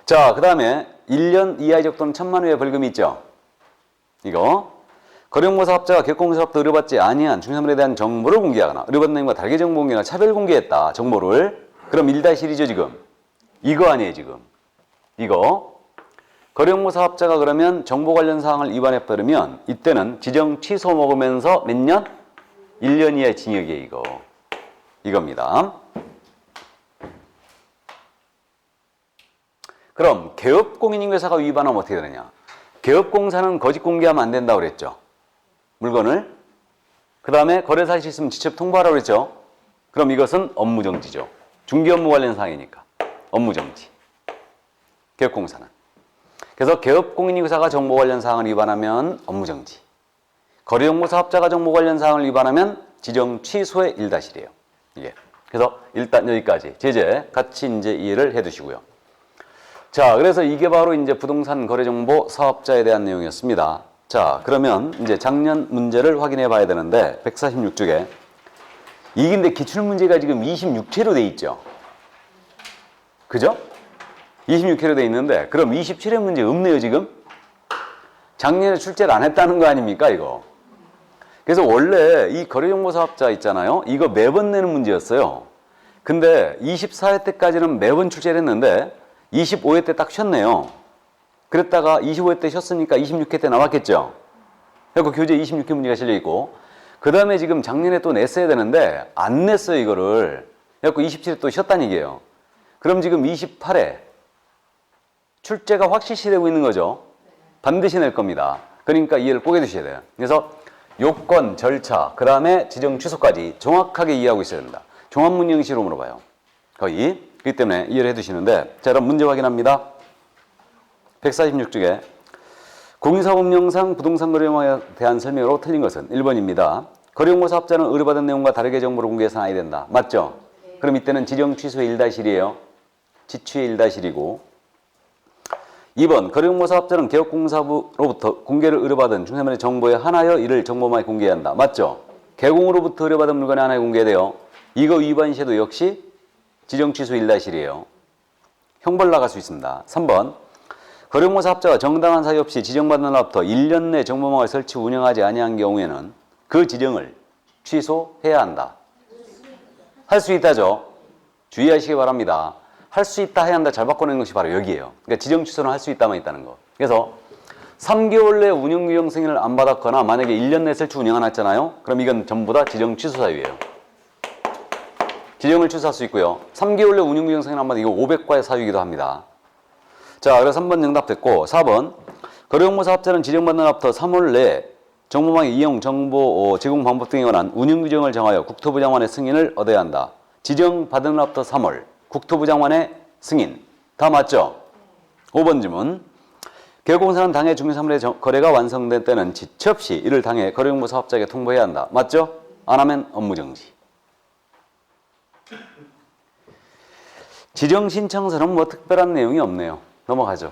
자, 그 다음에 1년 이하의 적 또는 1,000만 원 이하의 벌금이 있죠. 이거. 거래공모 사업자가 개업공사업도 의뢰받지 아니한 중개사물에 대한 정보를 공개하거나 의뢰받는 내용과 다르게 정보 공개나 차별 공개했다. 정보를. 그럼 1-1이죠, 지금. 이거 아니에요, 지금. 이거. 거래공모 사업자가 그러면 정보 관련 사항을 위반해버리면 이때는 지정 취소 먹으면서 몇 년? 1년 이하의 징역이에요, 이거. 이겁니다. 그럼 개업공인인계사가 위반하면 어떻게 되느냐? 개업공사는 거짓 공개하면 안 된다고 그랬죠. 물건을. 그 다음에 거래사실 있으면 직접 통보하라고 그랬죠. 그럼 이것은 업무정지죠. 중개업무 관련 사항이니까. 업무정지. 개업공사는. 그래서 개업공인인계사가 정보 관련 사항을 위반하면 업무정지. 거래정보 사업자가 정보 관련 사항을 위반하면 지정 취소의 1-1이에요. 이게. 그래서 일단 여기까지 제재 같이 이제 이해를 해 두시고요. 자, 그래서 이게 바로 이제 부동산 거래정보 사업자에 대한 내용이었습니다. 자, 그러면 이제 작년 문제를 확인해 봐야 되는데 146쪽에 이게 근데 기출문제가 지금 26회로 돼 있죠. 그죠? 26회로 돼 있는데 그럼 27회 문제 없네요, 지금? 작년에 출제를 안 했다는 거 아닙니까, 이거? 그래서 원래 이 거래정보 사업자 있잖아요. 이거 매번 내는 문제였어요. 근데 24회 때까지는 매번 출제를 했는데 25회 때 딱 쉬었네요. 그랬다가 25회 때 쉬었으니까 26회 때 나왔겠죠. 그리고 교재 26회 문제가 실려있고 그 다음에 지금 작년에 또 냈어야 되는데 안 냈어요, 이거를. 그래서 27회 또 쉬었다는 얘기예요. 그럼 지금 28회 출제가 확실시 되고 있는 거죠. 반드시 낼 겁니다. 그러니까 이해를 꼭 해두셔야 돼요. 그래서 요건, 절차, 그 다음에 지정 취소까지 정확하게 이해하고 있어야 됩니다. 종합문제 형식으로 물어봐요. 거의. 그렇기 때문에 이해를 해두시는데 자, 그럼 문제 확인합니다. 146쪽에 공인사업법령상 부동산 거래용에 대한 설명으로 틀린 것은 1번입니다. 거래용모 사업자는 의뢰받은 내용과 다르게 정보를 공개해서는 아니 된다. 맞죠? 그럼 이때는 지정 취소의 1-1이에요. 지취의 1-1이고 2번 거래용모 사업자는 개업공사부로부터 공개를 의뢰받은 중개물의 정보에 한하여 이를 정보망에 공개해야 한다. 맞죠? 개공으로부터 의뢰받은 물건에 한하여 공개돼요. 이거 위반 시에도 역시 지정 취소 1-1이에요. 형벌 나갈 수 있습니다. 3번 거래용모 사업자가 정당한 사유 없이 지정받은 날부터 1년 내 정보망을 설치 운영하지 아니한 경우에는 그 지정을 취소해야 한다. 할 수 있다죠. 주의하시기 바랍니다. 할 수 있다 해야 한다 잘 바꿔낸 것이 바로 여기에요. 그러니까 지정 취소는 할 수 있다만 있다는 거. 그래서 3개월 내 운영 규정 승인을 안 받았거나 만약에 1년 내 설치 운영 안 했잖아요. 그럼 이건 전부 다 지정 취소 사유예요. 지정을 취소할 수 있고요. 3개월 내 운영 규정 승인 안 받은 이거 500과의 사유이기도 합니다. 자, 그래서 3번 정답 됐고 4번 거래용모 사업자는 지정받는 날부터 3월 내에 정보망의 이용 정보 제공 방법 등에 관한 운영 규정을 정하여 국토부 장관의 승인을 얻어야 한다. 지정받은 날부터 3월 국토부 장관의 승인. 다 맞죠? 5번 질문. 개업공사는 당해 중개사물의 거래가 완성된 때는 지체 없이 이를 당해 거래용모 사업자에게 통보해야 한다. 맞죠? 안 하면 업무정지. 지정 신청서는 뭐 특별한 내용이 없네요. 넘어가죠.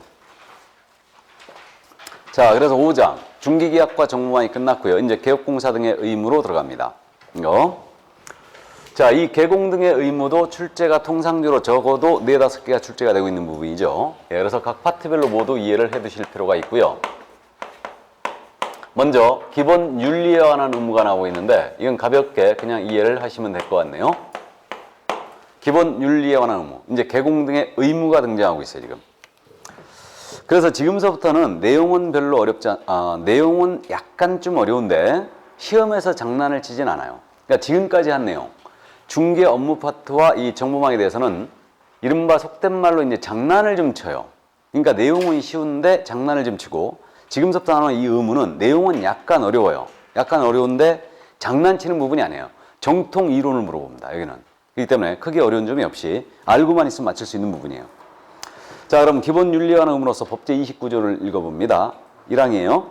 자, 그래서 5장 중개계약과 정보망이 끝났고요. 이제 개업공사 등의 의무로 들어갑니다. 이거. 자, 이 개공 등의 의무도 출제가 통상적으로 적어도 4-5개가 출제가 되고 있는 부분이죠. 예, 그래서 각 파트별로 모두 이해를 해 두실 필요가 있고요. 먼저 기본 윤리에 관한 의무가 나오고 있는데 이건 가볍게 그냥 이해를 하시면 될 것 같네요. 기본 윤리에 관한 의무. 이제 개공 등의 의무가 등장하고 있어요, 지금. 그래서 지금서부터는 내용은 별로 내용은 약간 좀 어려운데 시험에서 장난을 치진 않아요. 그러니까 지금까지 한 내용. 중개 업무 파트와 이 정보망에 대해서는 이른바 속된 말로 이제 장난을 좀 쳐요. 그러니까 내용은 쉬운데 장난을 좀 치고 지금부터 하는 이 의무는 내용은 약간 어려워요. 약간 어려운데 장난치는 부분이 아니에요. 정통 이론을 물어봅니다. 여기는. 그렇기 때문에 크게 어려운 점이 없이 알고만 있으면 맞출 수 있는 부분이에요. 자, 그럼 기본 윤리에 관한 의무로서 법제 29조를 읽어봅니다. 1항이에요.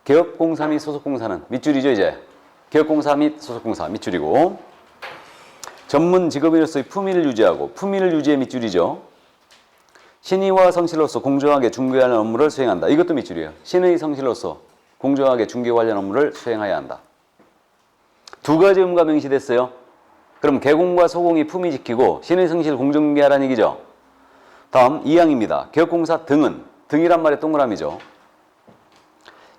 개업공사 및 소속공사는 밑줄이죠, 이제. 개업공사 및 소속공사 밑줄이고 전문 직업인으로서의 품위를 유지하고, 품위를 유지의 밑줄이죠. 신의와 성실로서 공정하게 중개하는 업무를 수행한다. 이것도 밑줄이에요. 신의 성실로서 공정하게 중개 관련 업무를 수행해야 한다. 두 가지 의무가 명시됐어요. 그럼 개공과 소공이 품위 지키고 신의 성실 공정중개하라는 얘기죠. 다음 2항입니다. 개업공사 등은, 등이란 말의 동그라미죠.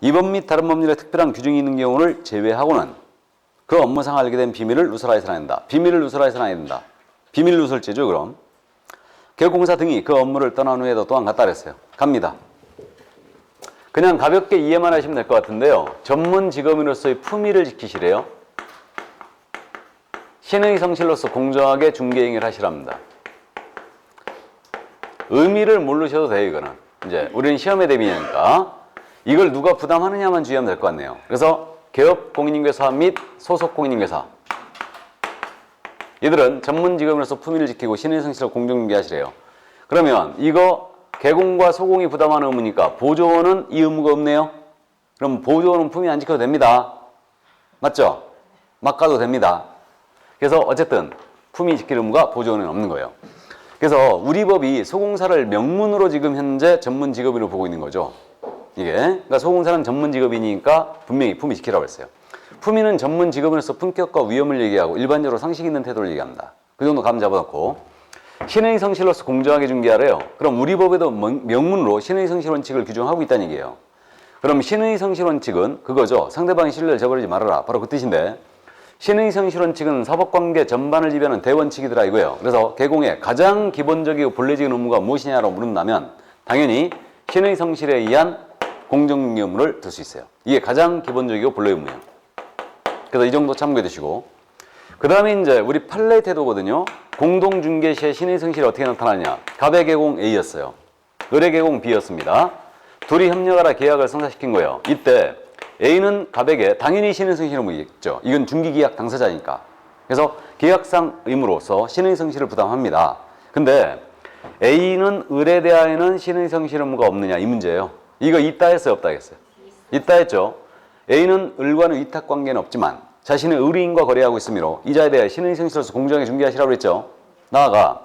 이법 및 다른 법률에 특별한 규정이 있는 경우를 제외하고는 그 업무상 알게 된 비밀을 누설하여서는 안 된다. 비밀을 누설하여서는 안 된다. 비밀 누설죄죠, 그럼. 개업공사 등이 그 업무를 떠난 후에도 또한 갔다 그랬어요. 갑니다. 그냥 가볍게 이해만 하시면 될 것 같은데요. 전문 직업인으로서의 품위를 지키시래요. 신의 성실로서 공정하게 중개행위를 하시랍니다. 의미를 모르셔도 돼요, 이거는. 이제 우리는 시험에 대비하니까 이걸 누가 부담하느냐만 주의하면 될 것 같네요. 그래서 개업공인중개사 및 소속공인중개사, 이들은 전문 직업인으로서 품위를 지키고 신의 성실로 공정중개하시래요. 그러면 이거 개공과 소공이 부담하는 의무니까 보조원은 이 의무가 없네요. 그럼 보조원은 품위 안 지켜도 됩니다. 맞죠? 막 가도 됩니다. 그래서 어쨌든 품위 지킬 의무가 보조원은 없는 거예요. 그래서 우리 법이 소공사를 명문으로 지금 현재 전문 직업인으로 보고 있는 거죠. 이게. 그러니까 소공사는 전문 직업이니까 분명히 품위 지키라고 했어요. 품위는 전문 직업인으로서 품격과 위엄을 얘기하고 일반적으로 상식 있는 태도를 얘기합니다. 그 정도 감 잡아놓고 신의 성실로서 공정하게 중개하래요. 그럼 우리 법에도 명문으로 신의 성실 원칙을 규정하고 있다는 얘기예요. 그럼 신의 성실 원칙은 그거죠. 상대방의 신뢰를 저버리지 말아라. 바로 그 뜻인데 신의 성실 원칙은 사법관계 전반을 지배하는 대원칙이더라 이거예요. 그래서 개공의 가장 기본적이고 본래적인 의무가 무엇이냐라고 물은다면 당연히 신의 성실에 의한 공정중개 의무를 들 수 있어요. 이게 가장 기본적이고 본래 의무예요. 그래서 이 정도 참고해 두시고, 그 다음에 이제 우리 판례 태도거든요. 공동중개 시에 신의 성실이 어떻게 나타나냐. 갑의 개공 A였어요. 을의 개공 B였습니다. 둘이 협력하라 계약을 성사시킨 거예요. 이때 A는 갑에게 당연히 신의 성실을 묻겠죠. 이건 중개계약 당사자니까. 그래서 계약상 의무로서 신의 성실을 부담합니다. 근데 A는 을에 대하여는 신의 성실 의무가 없느냐 이 문제예요. 이거 있다 했어요, 없다 했어요? 있다 했죠. A는 을과는 위탁관계는 없지만 자신의 의뢰인과 거래하고 있으므로 이자에 대해 신의 성실로서 공정하게 중개하시라고 그랬죠. 나아가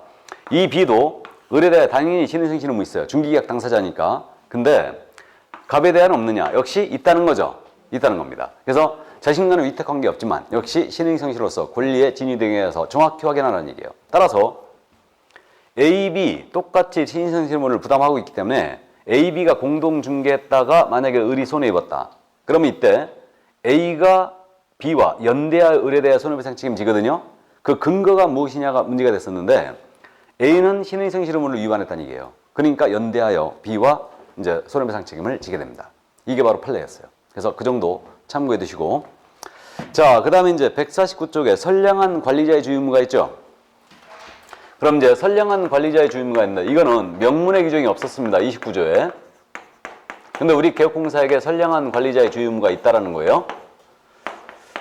이 B도 을에 대해 당연히 신의 성실 의무 있어요. 중개계약 당사자니까. 근데 갑에 대한 없느냐? 역시 있다는 거죠. 있다는 겁니다. 그래서 자신과는 위탁관계 없지만 역시 신의 성실로서 권리의 진위 등에 대해서 정확히 확인하라는 얘기예요. 따라서 A, B 똑같이 신의 성실 의무를 부담하고 있기 때문에 A, B가 공동 중개했다가 만약에 을이 손해입었다. 그러면 이때 A가 B와 연대하여 을에 대해 손해배상 책임지거든요. 그 근거가 무엇이냐가 문제가 됐었는데 A는 신의 성실 의무를 위반했다는 얘기예요. 그러니까 연대하여 B와 이제 손해배상 책임을 지게 됩니다. 이게 바로 판례였어요. 그래서 그 정도 참고해 두시고, 자, 그 다음에 이제 149쪽에 선량한 관리자의 주의 의무가 있죠. 그럼 이제 선량한 관리자의 주의 의무가 있는데 이거는 명문의 규정이 없었습니다. 29조에. 근데 우리 개업공사에게 선량한 관리자의 주의 의무가 있다라는 거예요.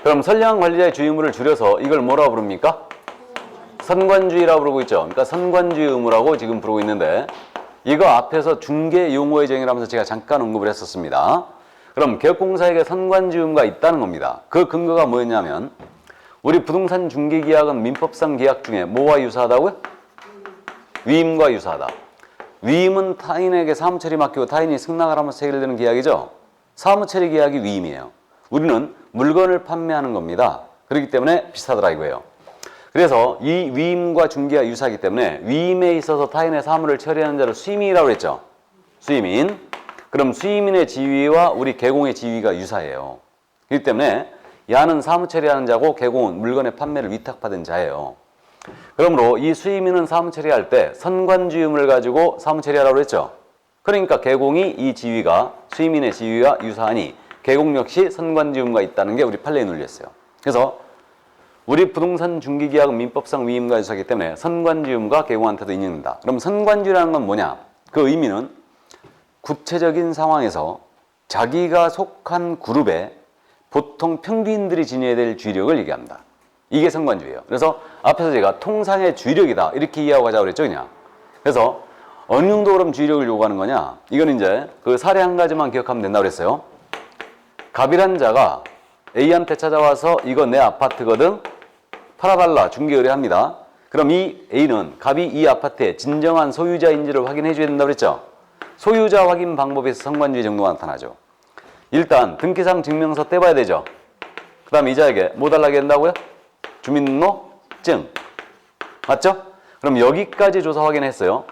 그럼 선량한 관리자의 주의 의무를 줄여서 이걸 뭐라고 부릅니까? 선관주의라고 부르고 있죠. 그러니까 선관주의 의무라고 지금 부르고 있는데 이거 앞에서 중개 용어의 정의라면서 제가 잠깐 언급을 했었습니다. 그럼 개업공사에게 선관주의 의무가 있다는 겁니다. 그 근거가 뭐였냐면 우리 부동산 중개계약은 민법상 계약 중에 뭐와 유사하다고요? 위임과 유사하다. 위임은 타인에게 사무처리 맡기고 타인이 승낙을 하면서 체결되는 계약이죠. 사무처리 계약이 위임이에요. 우리는 물건을 판매하는 겁니다. 그렇기 때문에 비슷하더라 이거예요. 그래서 이 위임과 중개가 유사하기 때문에 위임에 있어서 타인의 사무를 처리하는 자를 수임인이라고 했죠. 수임인. 그럼 수임인의 지위와 우리 개공의 지위가 유사해요. 그렇기 때문에 야는 사무처리하는 자고 개공은 물건의 판매를 위탁받은 자예요. 그러므로 이 수임인은 사무처리할 때 선관주의 의무를 가지고 사무처리하라고 했죠. 그러니까 개공이 이 지위가 수임인의 지위와 유사하니 개공 역시 선관주의 의무가 있다는 게 우리 판례의 논리였어요. 그래서 우리 부동산 중개계약은 민법상 위임과 유사하기 때문에 선관주의 의무가 개공한테도 인정된다. 그럼 선관주의라는 건 뭐냐? 그 의미는 구체적인 상황에서 자기가 속한 그룹에 보통 평균인들이 지녀야 될 주의력을 얘기합니다. 이게 선관주의예요. 그래서 앞에서 제가 통상의 주의력이다 이렇게 이해하고 가자고 그랬죠, 그냥. 그래서 어느 정도 그럼 주의력을 요구하는 거냐? 이건 이제 그 사례 한 가지만 기억하면 된다고 그랬어요. 갑이란 자가 A한테 찾아와서 이거 내 아파트거든. 팔아달라 중개 의뢰합니다. 그럼 이 A는 갑이 이 아파트의 진정한 소유자인지를 확인해 줘야 된다고 그랬죠. 소유자 확인 방법에서 선관주의 정도가 나타나죠. 일단 등기상 증명서 떼봐야 되죠. 그 다음에 이자에게 뭐 달라게 된다고요? 주민등록증. 맞죠? 그럼 여기까지 조사 확인했어요.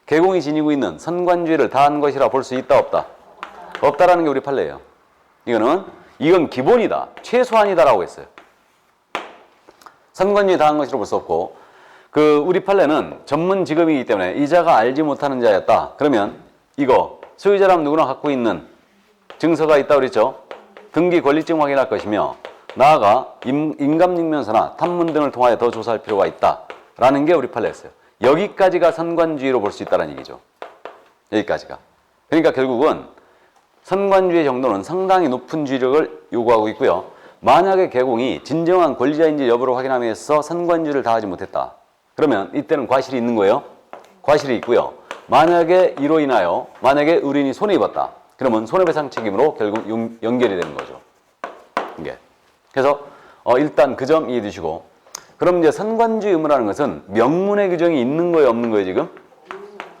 개공이 지니고 있는 선관주의를 다한 것이라 볼 수 있다 없다? 없다라는 게 우리 판례예요. 이건 기본이다. 최소한이다라고 했어요. 선관주의 다한 것이라 볼 수 없고 우리 판례는 전문 직업이기 때문에 이자가 알지 못하는 자였다. 그러면 이거 소유자라면 누구나 갖고 있는 증서가 있다고 그랬죠. 등기 권리증 확인할 것이며 나아가 인감증명서나 탐문 등을 통하여 더 조사할 필요가 있다라는 게 우리 판례였어요. 여기까지가 선관주의로 볼 수 있다는 얘기죠. 여기까지가. 그러니까 결국은 선관주의 정도는 상당히 높은 주의력을 요구하고 있고요. 만약에 개공이 진정한 권리자인지 여부를 확인하기 위해서 선관주의를 다하지 못했다. 그러면 이때는 과실이 있는 거예요. 과실이 있고요. 만약에 이로 인하여 만약에 의뢰인이 손해입었다. 그러면 손해배상 책임으로 결국 연결이 되는 거죠. 이게. 그래서 일단 그 점 이해해 두시고 그럼 이제 선관주의 의무라는 것은 명문의 규정이 있는 거예요, 없는 거예요, 지금?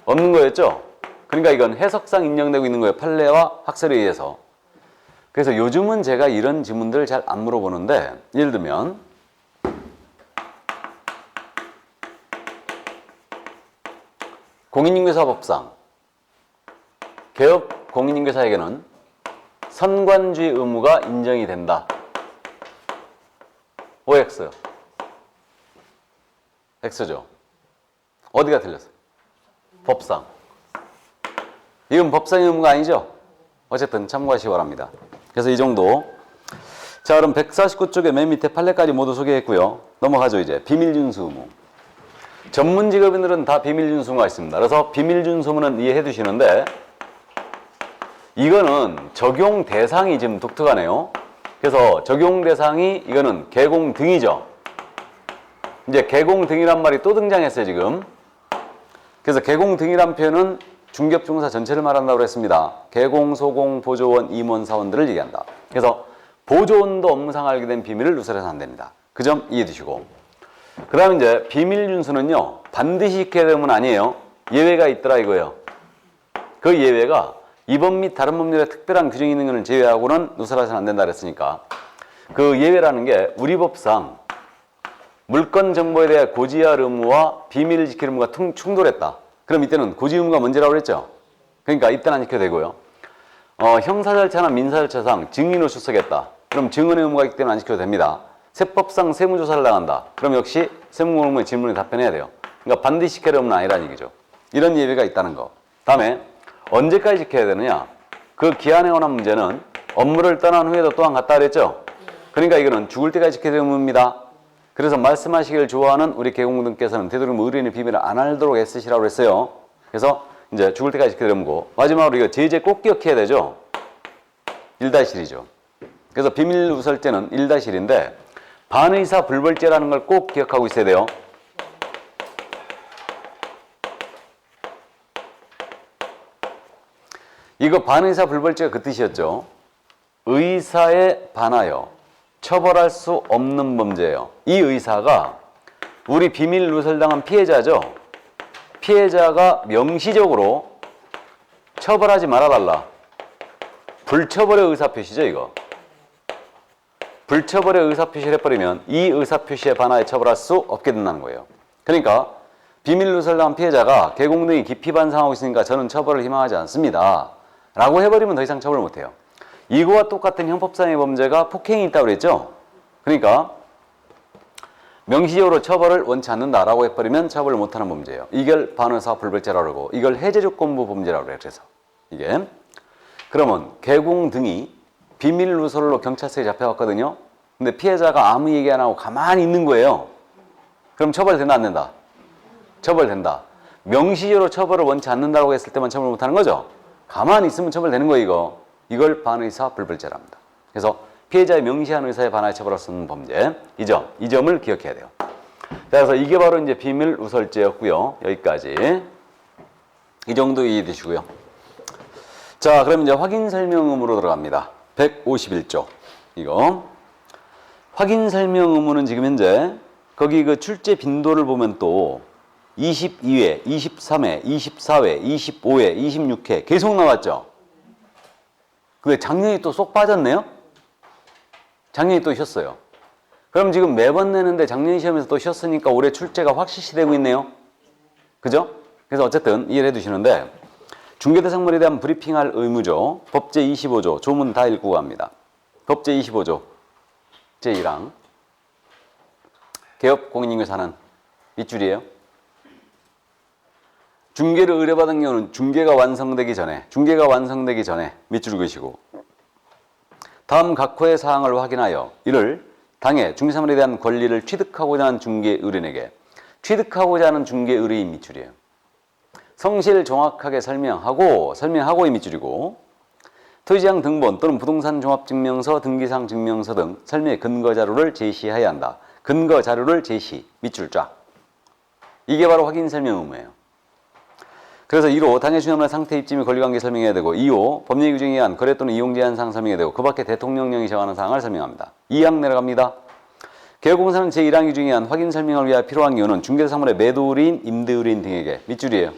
없는 거였죠? 그러니까 이건 해석상 인정되고 있는 거예요. 판례와 학설에 의해서. 그래서 요즘은 제가 이런 질문들을 잘 안 물어보는데 예를 들면 공인중개사법상 개업 공인중개사에게는 선관주의 의무가 인정이 된다. OX. X죠. 어디가 틀렸어요? 법상. 이건 법상의 의무가 아니죠? 어쨌든 참고하시기 바랍니다. 그래서 이 정도. 자, 그럼 149쪽의 맨 밑에 판례까지 모두 소개했고요. 넘어가죠, 이제. 비밀준수 의무. 전문 직업인들은 다 비밀준수가 있습니다. 그래서 비밀준수문은 이해해 두시는데 이거는 적용 대상이 지금 독특하네요. 그래서 적용 대상이 이거는 개공 등이죠. 이제 개공 등이란 말이 또 등장했어요, 지금. 그래서 개공 등이란 표현은 중개업종사 전체를 말한다고 했습니다. 개공, 소공, 보조원, 임원, 사원들을 얘기한다. 그래서 보조원도 업무상 알게 된 비밀을 누설해서는 안 됩니다. 그 점 이해해 두시고. 그 다음 이제 비밀준수는요, 반드시 지켜야 되는 아니에요. 예외가 있더라 이거예요. 그 예외가 이법 및 다른 법률에 특별한 규정이 있는 것을 제외하고는 누설해서는 안 된다 그랬으니까 그 예외라는 게 우리 법상 물건 정보에 대해 고지할 의무와 비밀을 지킬 의무가 충돌했다. 그럼 이때는 고지 의무가 뭔지라고 그랬죠? 그러니까 이때는 안 지켜도 되고요. 형사 절차나 민사 절차상 증인으로 출석했다. 그럼 증언의 의무가 있기 때문에 안 지켜도 됩니다. 세법상 세무조사를 나간다. 그럼 역시 세무공무원의 질문에 답변해야 돼요. 그러니까 반드시 지켜야 할 의무는 아니라는 얘기죠. 이런 예외가 있다는 거. 다음에 언제까지 지켜야 되느냐? 그 기한에 관한 문제는 업무를 떠난 후에도 또한 같다 그랬죠? 그러니까 이거는 죽을 때까지 지켜야 되는 의무입니다. 그래서 말씀하시길 좋아하는 우리 개공분들께서는 되도록이면 의뢰인의 비밀을 안 알도록 애쓰시라고 했어요. 그래서 이제 죽을 때까지 지켜야 되는 거고 마지막으로 이거 제재 꼭 기억해야 되죠? 1-1이죠. 그래서 비밀 누설죄는 1-1인데 반의사 불벌죄라는 걸 꼭 기억하고 있어야 돼요. 이거 반의사 불벌죄가 그 뜻이었죠. 의사에 반하여 처벌할 수 없는 범죄예요. 이 의사가 우리 비밀 누설당한 피해자죠. 피해자가 명시적으로 처벌하지 말아달라. 불처벌의 의사표시죠, 이거. 불처벌의 의사표시를 해버리면 이 의사표시에 반하여 처벌할 수 없게 된다는 거예요. 그러니까 비밀 누설당한 피해자가 개공 등이 깊이 반성하고 있으니까 저는 처벌을 희망하지 않습니다. 라고 해버리면 더 이상 처벌을 못해요. 이거와 똑같은 형법상의 범죄가 폭행이 있다고 그랬죠? 그러니까 명시적으로 처벌을 원치 않는다라고 해버리면 처벌을 못하는 범죄예요. 이걸 반의사 불벌죄라고 그러고 이걸 해제조건부 범죄라고 그래요. 그래서 이게 그러면 개공 등이 비밀 누설로 경찰서에 잡혀갔거든요. 근데 피해자가 아무 얘기 안 하고 가만히 있는 거예요. 그럼 처벌된다 안 된다? 처벌된다. 명시적으로 처벌을 원치 않는다고 했을 때만 처벌 못하는 거죠. 가만히 있으면 처벌되는 거예요. 이거. 이걸 반의사 불벌죄랍니다. 그래서 피해자의 명시한 의사에 반하여 처벌할 수 없는 범죄. 이 점을 기억해야 돼요. 그래서 이게 바로 이제 비밀 누설죄였고요. 여기까지. 이 정도 이해해 주시고요. 자, 그럼 이제 확인 설명 의무로 들어갑니다. 151조. 이거. 확인 설명 의무는 지금 현재 거기 그 출제 빈도를 보면 또 22회, 23회, 24회, 25회, 26회 계속 나왔죠. 근데 작년이 또 쏙 빠졌네요. 작년이 또 쉬었어요. 그럼 지금 매번 내는데 작년 시험에서 또 쉬었으니까 올해 출제가 확실시 되고 있네요. 그죠? 그래서 어쨌든 이해를 해두시는데 중개대상물에 대한 브리핑할 의무죠. 법제 25조 조문 다 읽고 갑니다. 법제 25조 제1항 개업 공인인계사는 밑줄이에요. 중개를 의뢰받은 경우는 중개가 완성되기 전에 밑줄 그으시고 다음 각 호의 사항을 확인하여 이를 당해 중개사물에 대한 권리를 취득하고자 하는 중개 의뢰인에게 취득하고자 하는 중개 의뢰인 밑줄이에요. 성실 정확하게 설명하고 이 밑줄이고 토지장 등본 또는 부동산 종합증명서 등기상 증명서 등 설명의 근거 자료를 제시해야 한다. 근거 자료를 제시 밑줄 쫙. 이게 바로 확인 설명 의무예요. 그래서 1호 당해 중개물 상태 입지 및 권리관계 설명해야 되고 2호 법령 규정에 의한 거래 또는 이용 제한 사항 설명해야 되고 그 밖에 대통령령이 정하는 사항을 설명합니다. 2항 내려갑니다. 개업공사는 제1항 규정에 의한 확인 설명을 위하여 필요한 경우는 중개사물의 매도 의뢰인, 임대 의뢰인 등에게 밑줄이에요.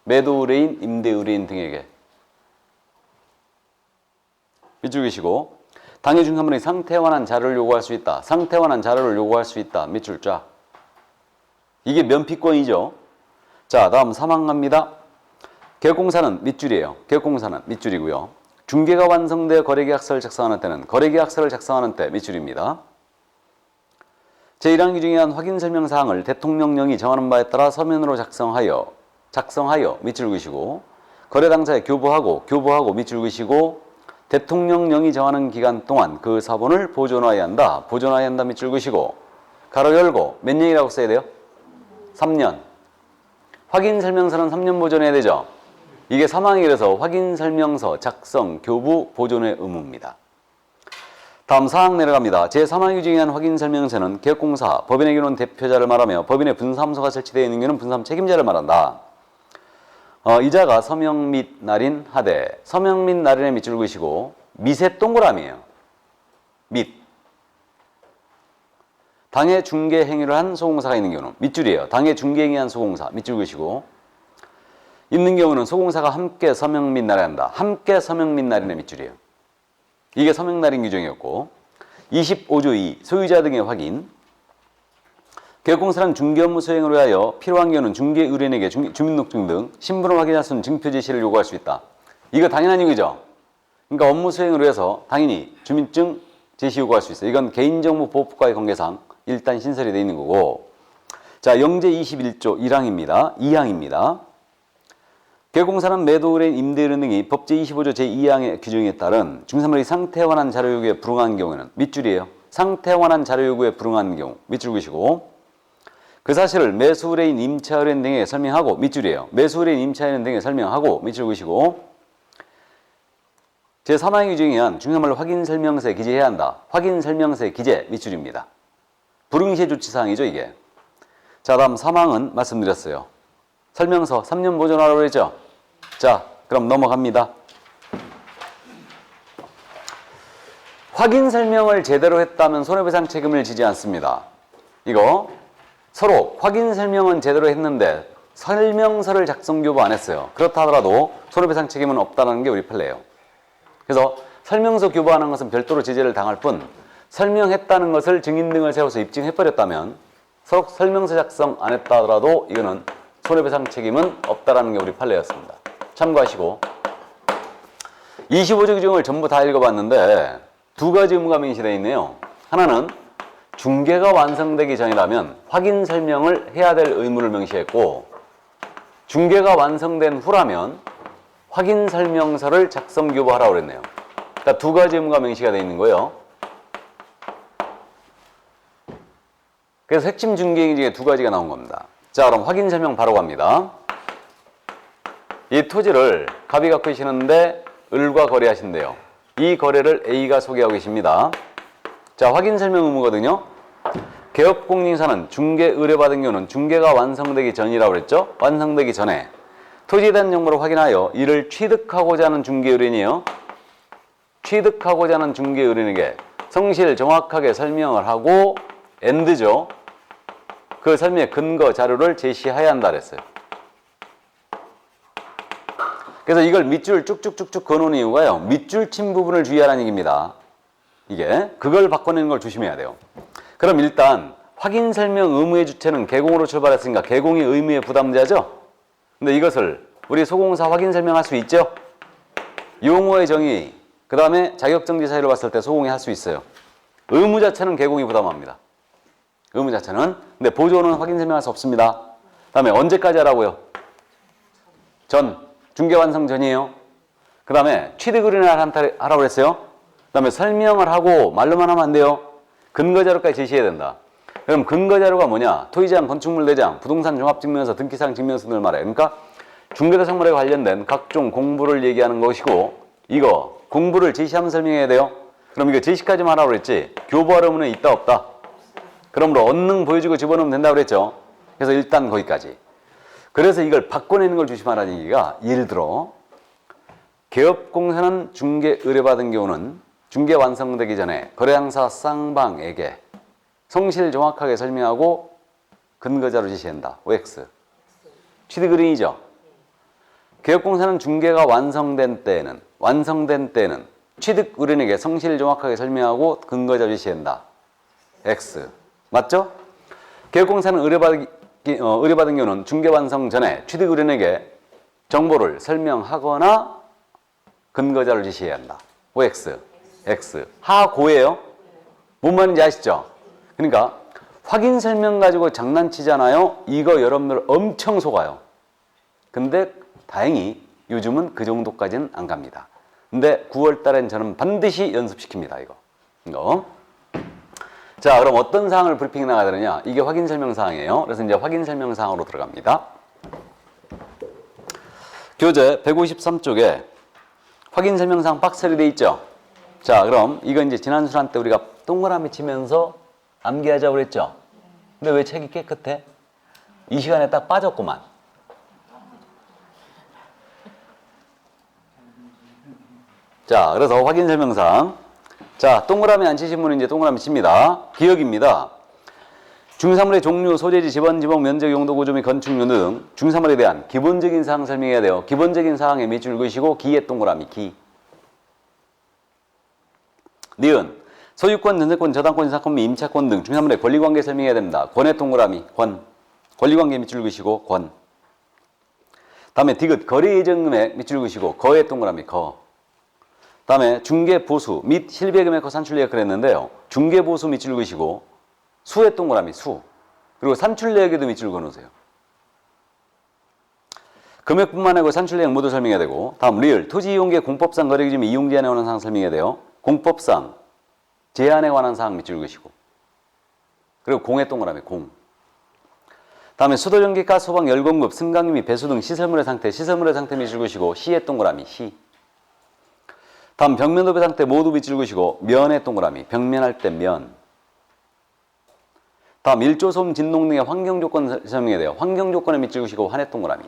매도 의뢰인, 임대 의뢰인 등에게 밑줄 그시고 당해 중개사물의 상태에 관한 자료를 요구할 수 있다. 상태에 관한 자료를 요구할 수 있다. 밑줄 쫙. 이게 면피권이죠. 자, 다음 3항 갑니다. 개업공사는 밑줄이에요. 개업공사는 밑줄이고요. 중개가 완성되어 거래계약서를 작성하는 때는 거래계약서를 작성하는 때 밑줄입니다. 제1항 규정에 의한 확인 설명 사항을 대통령령이 정하는 바에 따라 서면으로 작성하여 밑줄 그시고 거래 당사에 교부하고 밑줄 그시고 대통령령이 정하는 기간 동안 그 사본을 보존하여야 한다. 밑줄 그시고 가로 열고 몇 년이라고 써야 돼요? 3년. 확인 설명서는 3년 보존해야 되죠. 이게 3항이라서 확인 설명서 작성, 교부, 보존의 의무입니다. 다음 4항 내려갑니다. 제3항 규정에 의한 확인 설명서는 개업공사, 법인의 경우는 대표자를 말하며 법인의 분사무소가 설치되어 있는 경우는 분사무 책임자를 말한다. 이자가 서명 및 날인 하되 서명 및 날인의 밑줄 그시고 밑에 동그라미예요. 밑. 당해 중개 행위를 한 소공사가 있는 경우는 밑줄이에요. 당해 중개 행위한 소공사 밑줄 그시고 있는 경우는 소공사가 함께 서명 및 날인한다. 함께 서명 및 날인의 밑줄이에요. 이게 서명 날인 규정이었고 25조 2 소유자 등의 확인 개업공사는 중개 업무 수행을 위하여 필요한 경우는 중개 의뢰인에게 주민등록증 등 신분을 확인할 수 있는 증표 제시를 요구할 수 있다. 이거 당연한 얘기죠. 그러니까 업무 수행을 위해서 당연히 주민증 제시 요구할 수 있어요. 이건 개인정보보호법과의 관계상 일단 신설이 되어 있는 거고 자 영제 21조 1항입니다. 2항입니다. 개업공사는 매도 의뢰인, 임대 의뢰인 등이 법제 25조 제2항의 규정에 따른 중개사물의 상태에 관한 자료 요구에 불응한 경우에는 밑줄이에요. 상태에 관한 자료 요구에 불응한 경우 밑줄 그시고 그 사실을 매수 의뢰인, 임차 의뢰인 등에게 설명하고 밑줄이에요. 매수 의뢰인, 임차 의뢰인 등에게 설명하고 밑줄 그시고 제3항의 규정에 의한 중개사물 확인 설명서에 기재해야 한다. 확인 설명서에 기재 밑줄입니다. 불응시의 조치사항이죠 이게. 자 다음 3항은 말씀드렸어요. 설명서 3년 보존하라고 했죠. 자 그럼 넘어갑니다. 확인 설명을 제대로 했다면 손해배상 책임을 지지 않습니다. 이거 서로 확인 설명은 제대로 했는데 설명서를 작성 교부 안 했어요. 그렇다 하더라도 손해배상 책임은 없다는 게 우리 판례예요. 그래서 설명서 교부하는 것은 별도로 제재를 당할 뿐 설명했다는 것을 증인 등을 세워서 입증해버렸다면 서로 설명서 작성 안 했다 하더라도 이거는 손해배상 책임은 없다라는 게 우리 판례였습니다. 참고하시고 25조 규정을 전부 다 읽어봤는데 두 가지 의무가 명시되어 있네요. 하나는 중개가 완성되기 전이라면 확인 설명을 해야 될 의무를 명시했고 중개가 완성된 후라면 확인 설명서를 작성 교부하라고 그랬네요. 그러니까 두 가지 의무가 명시가 되어 있는 거예요. 그래서 핵심 중개행위 중에 두 가지가 나온 겁니다. 자 그럼 확인 설명 바로 갑니다. 이 토지를 갑이 갖고 계시는데 을과 거래하신대요. 이 거래를 A가 소개하고 계십니다. 자 확인 설명 의무거든요. 개업공인사는 중개 의뢰받은 경우는 중개가 완성되기 전이라고 그랬죠. 완성되기 전에 토지에 대한 정보를 확인하여 이를 취득하고자 하는 중개 의뢰인이요. 취득하고자 하는 중개 의뢰인에게 성실 정확하게 설명을 하고 엔드죠. 그 설명의 근거 자료를 제시해야 한다 그랬어요. 그래서 이걸 밑줄 쭉쭉쭉쭉 그어놓은 이유가요. 밑줄 친 부분을 주의하라는 얘기입니다. 이게 그걸 바꿔내는 걸 조심해야 돼요. 그럼 일단 확인 설명 의무의 주체는 개공으로 출발했으니까 개공이 의무의 부담자죠. 근데 이것을 우리 소공사 확인 설명할 수 있죠. 용어의 정의, 그 다음에 자격정지 사유를 봤을 때 소공이 할 수 있어요. 의무 자체는 개공이 부담합니다. 의무 자체는. 근데 보조는 확인 설명할 수 없습니다. 그 다음에 언제까지 하라고요? 전, 중개 완성 전이에요. 그 다음에 취득 의뢰를 하라고 그랬어요. 그 다음에 설명을 하고 말로만 하면 안 돼요. 근거 자료까지 제시해야 된다. 그럼 근거 자료가 뭐냐? 토지제한, 건축물 대장, 부동산 종합증명서, 등기사항 증명서 등을 말해. 그러니까 중개대상물에 관련된 각종 공부를 얘기하는 것이고, 이거 공부를 제시하면 설명해야 돼요. 그럼 이거 제시까지만 하라고 그랬지 교부하려면 있다 없다? 그러므로 언능 보여주고 집어넣으면 된다고 그랬죠. 그래서 일단 거기까지. 그래서 이걸 바꿔내는 걸 조심하라는 얘기가, 예를 들어 개업공사는 중개 의뢰받은 경우는 중개 완성되기 전에 거래항사 쌍방에게 성실 정확하게 설명하고 근거자로 제시한다. OX. 취득 의뢰인이죠. 개업공사는 중개가 완성된 때에는 취득 의뢰인에게 성실 정확하게 설명하고 근거자로 제시한다. X. 맞죠? 개업공사는 의뢰받은 경우는 중개 완성 전에 취득 의뢰인에게 정보를 설명하거나 근거자를 제시해야 한다. OX. X. 하고예요. 뭔 말인지 아시죠? 그러니까 확인 설명 가지고 장난치잖아요. 이거 여러분들 엄청 속아요. 근데 다행히 요즘은 그 정도까지는 안 갑니다. 근데 9월 달엔 저는 반드시 연습시킵니다. 이거. 자, 그럼 어떤 사항을 브리핑이 나가야 되느냐? 이게 확인 설명 사항이에요. 그래서 이제 확인 설명 사항으로 들어갑니다. 교재 153쪽에 확인 설명 사항 박스로 돼 있죠? 자, 그럼 이거 이제 지난 수란 때 우리가 동그라미 치면서 암기하자고 그랬죠? 근데 왜 책이 깨끗해? 이 시간에 딱 빠졌구만. 자, 그래서 확인 설명사항. 자, 동그라미 안 치신 분은 이제 동그라미 칩니다. 기억입니다. 중사물의 종류, 소재지, 지번, 지목, 면적, 용도, 구조 및 건축료 등 중사물에 대한 기본적인 사항 설명해야 돼요. 기본적인 사항에 밑줄 그으시고 기에 동그라미, 기. 니은, 소유권, 전세권, 저당권, 인사권 및 임차권 등 중사물의 권리관계 설명해야 됩니다. 권의 동그라미, 권. 권리관계 밑줄 그으시고 권. 다음에 디귿, 거래 예정 금액 밑줄 그으시고 거의 동그라미, 거. 다음에 중개보수 및 실비금액과 산출내역 그랬는데요. 중개보수 밑줄 그으시고 수의 동그라미, 수. 그리고 산출내역에도 밑줄 그어놓으세요. 금액뿐만 아니고 산출내역 모두 설명해야 되고, 다음 리을, 토지이용계 공법상 거래기준 및 이용제한에 관한 사항 설명해야 돼요. 공법상 제한에 관한 사항 밑줄 그으시고, 그리고 공의 동그라미, 공. 다음에 수도전기, 가스, 소방, 열공급, 승강기 및 배수 등 시설물의 상태 밑줄 그으시고 시의 동그라미, 시. 다음 벽면 도배 상태 모두 밑줄 그으시고 면의 동그라미, 벽면할 때 면. 다음 일조, 소음, 진동 등의 환경조건 설명해야 돼요. 환경조건에 밑줄 그으시고 환의 동그라미.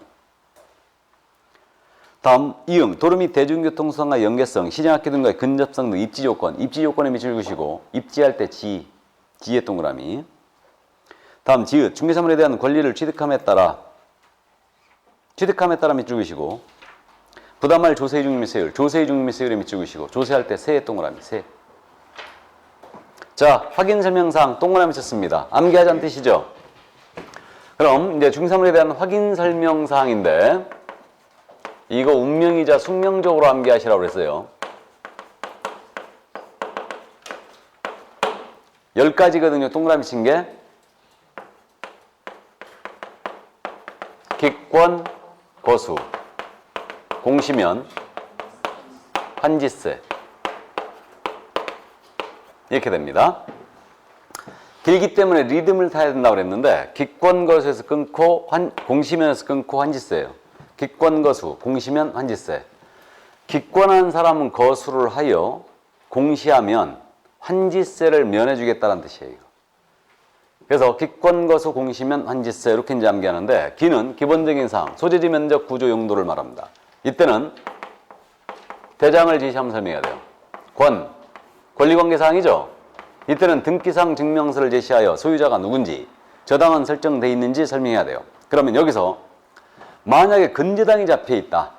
다음 이응, 도로 및 대중교통수단과 연계성, 시정학교 등과의 근접성 등 입지조건에 밑줄 그으시고 입지할 때 지, 지의 동그라미. 다음 지읒, 중개사물에 대한 권리를 취득함에 따라 밑줄 그으시고 부담할 조세의 중립 세율, 조세의 중립 세율에 밑줄 그으시고 조세할 때 세의 동그라미, 세. 자, 확인 설명사항 동그라미 쳤습니다. 암기하자는 뜻이죠. 그럼 이제 중사물에 대한 확인 설명사항인데 이거 운명이자 숙명적으로 암기하시라고 그랬어요. 10가지거든요. 동그라미 친 게. 기권, 거수, 공시면, 환지세. 이렇게 됩니다. 길기 때문에 리듬을 타야 된다고 그랬는데 기권, 거수에서 끊고 공시면에서 끊고 환지세예요. 기권, 거수, 공시면, 환지세. 기권한 사람은 거수를 하여 공시하면 환지세를 면해주겠다는 뜻이에요. 그래서 기권, 거수, 공시면, 환지세 이렇게 이제 암기하는데 기는 기본적인 사항, 소재지, 면적, 구조, 용도를 말합니다. 이때는 대장을 제시하면 설명해야 돼요. 권리관계 사항이죠. 이때는 등기상 증명서를 제시하여 소유자가 누군지, 저당은 설정돼 있는지 설명해야 돼요. 그러면 여기서 만약에 근저당이 잡혀 있다.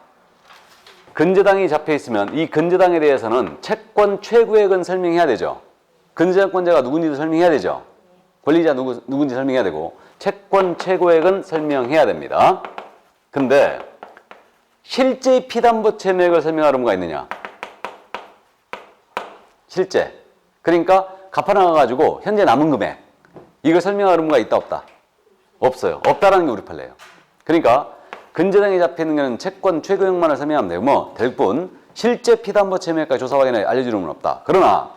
근저당이 잡혀 있으면 이 근저당에 대해서는 채권 최고액은 설명해야 되죠. 근저당권자가 누군지도 설명해야 되죠. 권리자 누군지 설명해야 되고 채권 최고액은 설명해야 됩니다. 근데 실제 피담보 채무액을 설명할 의무가 있느냐? 실제. 그러니까 갚아나가가지고 현재 남은 금액 이걸 설명할 의무가 있다 없다? 없어요. 없다라는 게 우리 판례예요. 그러니까 근저당에 잡혀있는 거는 채권 최고액만을 설명하면 되고 뭐 될 뿐 실제 피담보 채무액과 조사 확인에 알려주는 건 없다. 그러나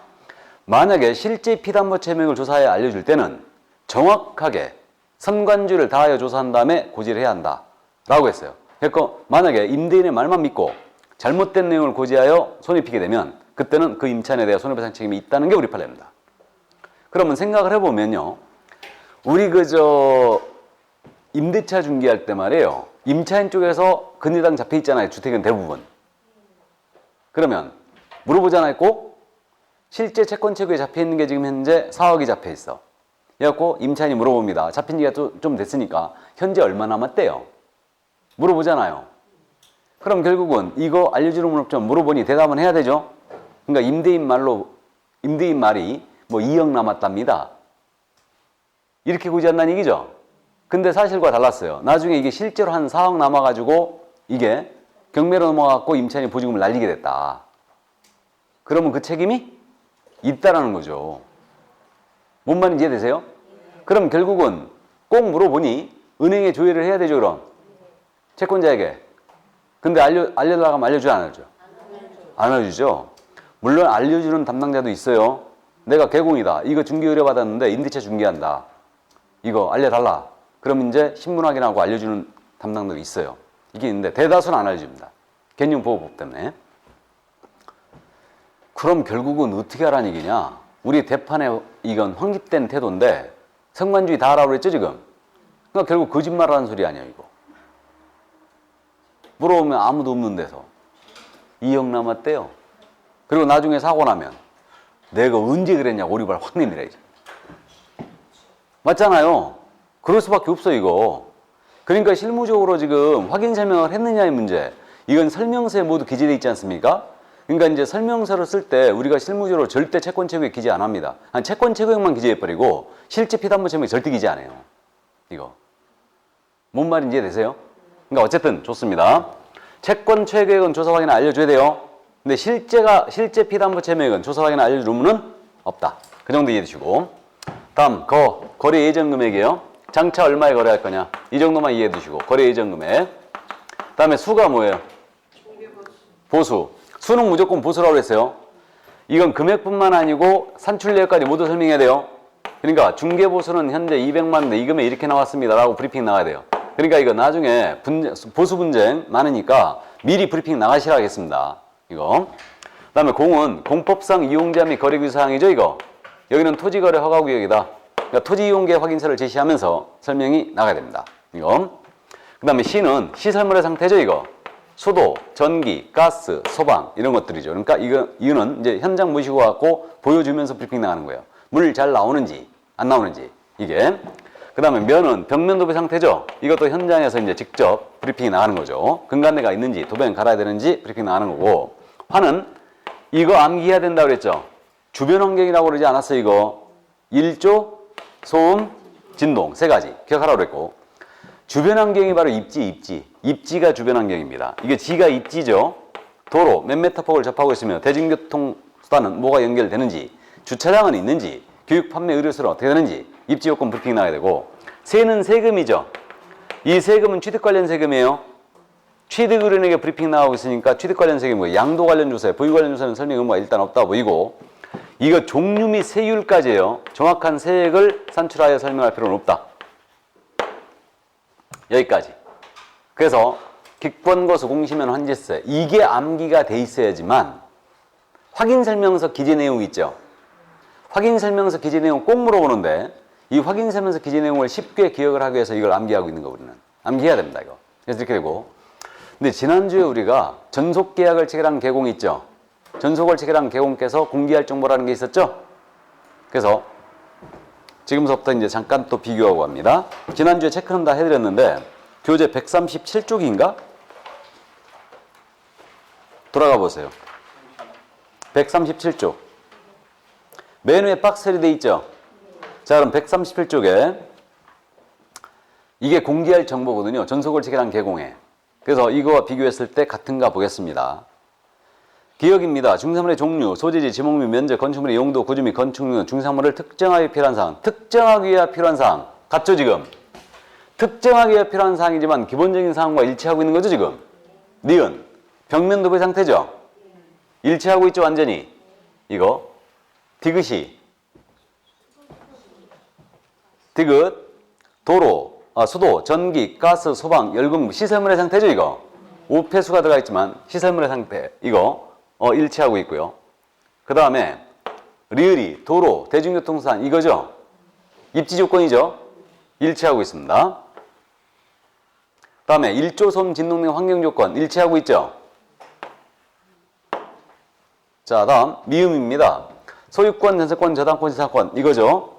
만약에 실제 피담보 채무액을 조사해 알려줄 때는 정확하게 선관주를 다하여 조사한 다음에 고지를 해야 한다 라고 했어요. 그러니까 만약에 임대인의 말만 믿고 잘못된 내용을 고지하여 손해피게 되면 그때는 그 임차인에 대해 손해배상 책임이 있다는 게 우리 판례입니다. 그러면 생각을 해보면요. 우리 임대차 중개할 때 말이에요. 임차인 쪽에서 근저당 잡혀 있잖아요. 주택은 대부분. 그러면 물어보잖아요. 꼭 실제 채권 최고에 잡혀 있는 게 지금 현재 4억이 잡혀 있어. 그래갖고 임차인이 물어봅니다. 잡힌 지가 좀 됐으니까 현재 얼마 남았대요. 물어보잖아요. 그럼 결국은 이거 알려주는 건 없죠. 물어보니 대답은 해야 되죠. 그러니까 임대인 말이 뭐 2억 남았답니다. 이렇게 고지한다는 얘기죠. 근데 사실과 달랐어요. 나중에 이게 실제로 한 4억 남아가지고 이게 경매로 넘어가고 임차인이 보증금을 날리게 됐다. 그러면 그 책임이 있다라는 거죠. 뭔 말인지 이해되세요? 그럼 결국은 꼭 물어보니 은행에 조회를 해야 되죠, 그럼. 채권자에게. 근데 알려달라고 하면 알려주죠, 안 알려줘? 안 알려주죠. 물론 알려주는 담당자도 있어요. 내가 개공이다. 이거 중개 의뢰 받았는데 임대차 중개한다. 이거 알려달라. 그럼 이제 신문 확인하고 알려주는 담당도 있어요. 이게 있는데 대다수는 안 알려줍니다. 개념보호법 때문에. 그럼 결국은 어떻게 하라는 얘기냐? 우리 대판에 이건 확립된 태도인데 성관주의 다 하라고 그랬죠 지금? 그러니까 결국 거짓말하는 소리 아니야 이거. 물어보면 아무도 없는 데서 2억 남았대요. 그리고 나중에 사고 나면 내가 언제 그랬냐고 오리발 확 내밀어야지. 맞잖아요. 그럴 수밖에 없어 이거. 그러니까 실무적으로 지금 확인 설명을 했느냐의 문제. 이건 설명서에 모두 기재되어 있지 않습니까? 그러니까 이제 설명서를 쓸 때 우리가 실무적으로 절대 채권 최고액 기재 안 합니다. 채권 최고액만 기재해버리고 실제 피담보 채무액 절대 기재 안 해요. 이거. 뭔 말인지 이해되세요? 그러니까 어쨌든 좋습니다. 채권 최고액은 조사 확인을 알려줘야 돼요. 근데 실제 피담보 채무액은 조사 확인을 알려줄 의무는 없다. 그 정도 이해해 주시고. 다음 거래 예정 금액이에요. 장차 얼마에 거래할 거냐. 이 정도만 이해해 두시고. 거래 예정 금액. 다음에 수가 뭐예요? 보수. 수는 무조건 보수라고 했어요. 이건 금액뿐만 아니고 산출내역까지 모두 설명해야 돼요. 그러니까 중개보수는 현재 200만원인데 이 금액 이렇게 나왔습니다 라고 브리핑 나가야 돼요. 그러니까 이거 나중에 보수 분쟁 많으니까 미리 브리핑 나가시라 하겠습니다. 이거. 그 다음에 공은 공법상 이용자 및 거래규사항이죠 이거. 여기는 토지거래 허가구역이다. 그러니까 토지이용계 확인서를 제시하면서 설명이 나가야 됩니다. 이거. 그 다음에 C는 시설물의 상태죠 이거. 수도, 전기, 가스, 소방 이런 것들이죠. 그러니까 이거는 이제 현장 모시고 갖고 보여주면서 브리핑 나가는 거예요. 물 잘 나오는지 안 나오는지 이게. 그 다음에 면은 벽면 도배 상태죠. 이것도 현장에서 이제 직접 브리핑이 나가는 거죠. 근간대가 있는지 도배는 갈아야 되는지 브리핑 나가는 거고. 화는 이거 암기해야 된다고 그랬죠. 주변 환경이라고 그러지 않았어요 이거. 일조, 소음, 진동 세 가지 기억하라고 그랬고. 주변 환경이 바로 입지가 주변 환경입니다. 이게 지가 입지죠. 도로 몇 미터 폭을 접하고 있으며 대중교통 수단은 뭐가 연결되는지, 주차장은 있는지, 교육 판매 의료수는 어떻게 되는지 입지 요건 브리핑 나가야 되고. 세는 세금이죠. 이 세금은 취득 관련 세금이에요. 취득 의뢰인에게 브리핑 나가고 있으니까 취득 관련 세금이 뭐예요? 양도 관련 조세, 보유 관련 조세는 설명 의무가 일단 없다 보이고. 이거 종류 및 세율까지예요. 정확한 세액을 산출하여 설명할 필요는 없다. 여기까지. 그래서 기권고소 공시면 환제세 이게 암기가 돼 있어야지만 확인설명서 기재 내용 있죠. 확인설명서 기재 내용 꼭 물어보는데 이 확인설명서 기재 내용을 쉽게 기억을 하기 위해서 이걸 암기하고 있는 거 우리는. 암기해야 됩니다 이거. 그래서 이렇게 되고. 근데 지난주에 우리가 전속계약을 체결한 개공이 있죠. 전속을 체결한 개공께서 공개할 정보라는 게 있었죠. 그래서 지금부터 이제 잠깐 또 비교하고 갑니다. 지난주에 체크는 다 해드렸는데 교재 137쪽인가? 돌아가 보세요. 137쪽. 맨 위에 박스리 돼 있죠? 자, 그럼 137쪽에 이게 공개할 정보거든요. 전속을 체결한 개공에. 그래서 이거와 비교했을 때 같은가 보겠습니다. 기억입니다. 중산물의 종류, 소재지, 지목물, 면적, 건축물의 용도, 구조 및 건축물, 중산물을 특정하기 필요한 사항. 특정하기 위해 필요한 사항. 같죠, 지금? 특정하기 위해 필요한 사항이지만 기본적인 사항과 일치하고 있는 거죠, 지금? 니은. 벽면 도배 상태죠? 일치하고 있죠, 완전히? 이거. 디귿이. 디귿. 도로. 수도, 전기, 가스, 소방, 열공, 시설물의 상태죠, 이거? 오폐수가 들어가 있지만 시설물의 상태, 이거 일치하고 있고요. 그 다음에 리을이, 도로, 대중교통수단, 이거죠? 입지 조건이죠? 일치하고 있습니다. 그 다음에 일조소음, 진동등 환경 조건, 일치하고 있죠? 자, 다음 미음입니다. 소유권, 전세권, 저당권, 시사권, 이거죠?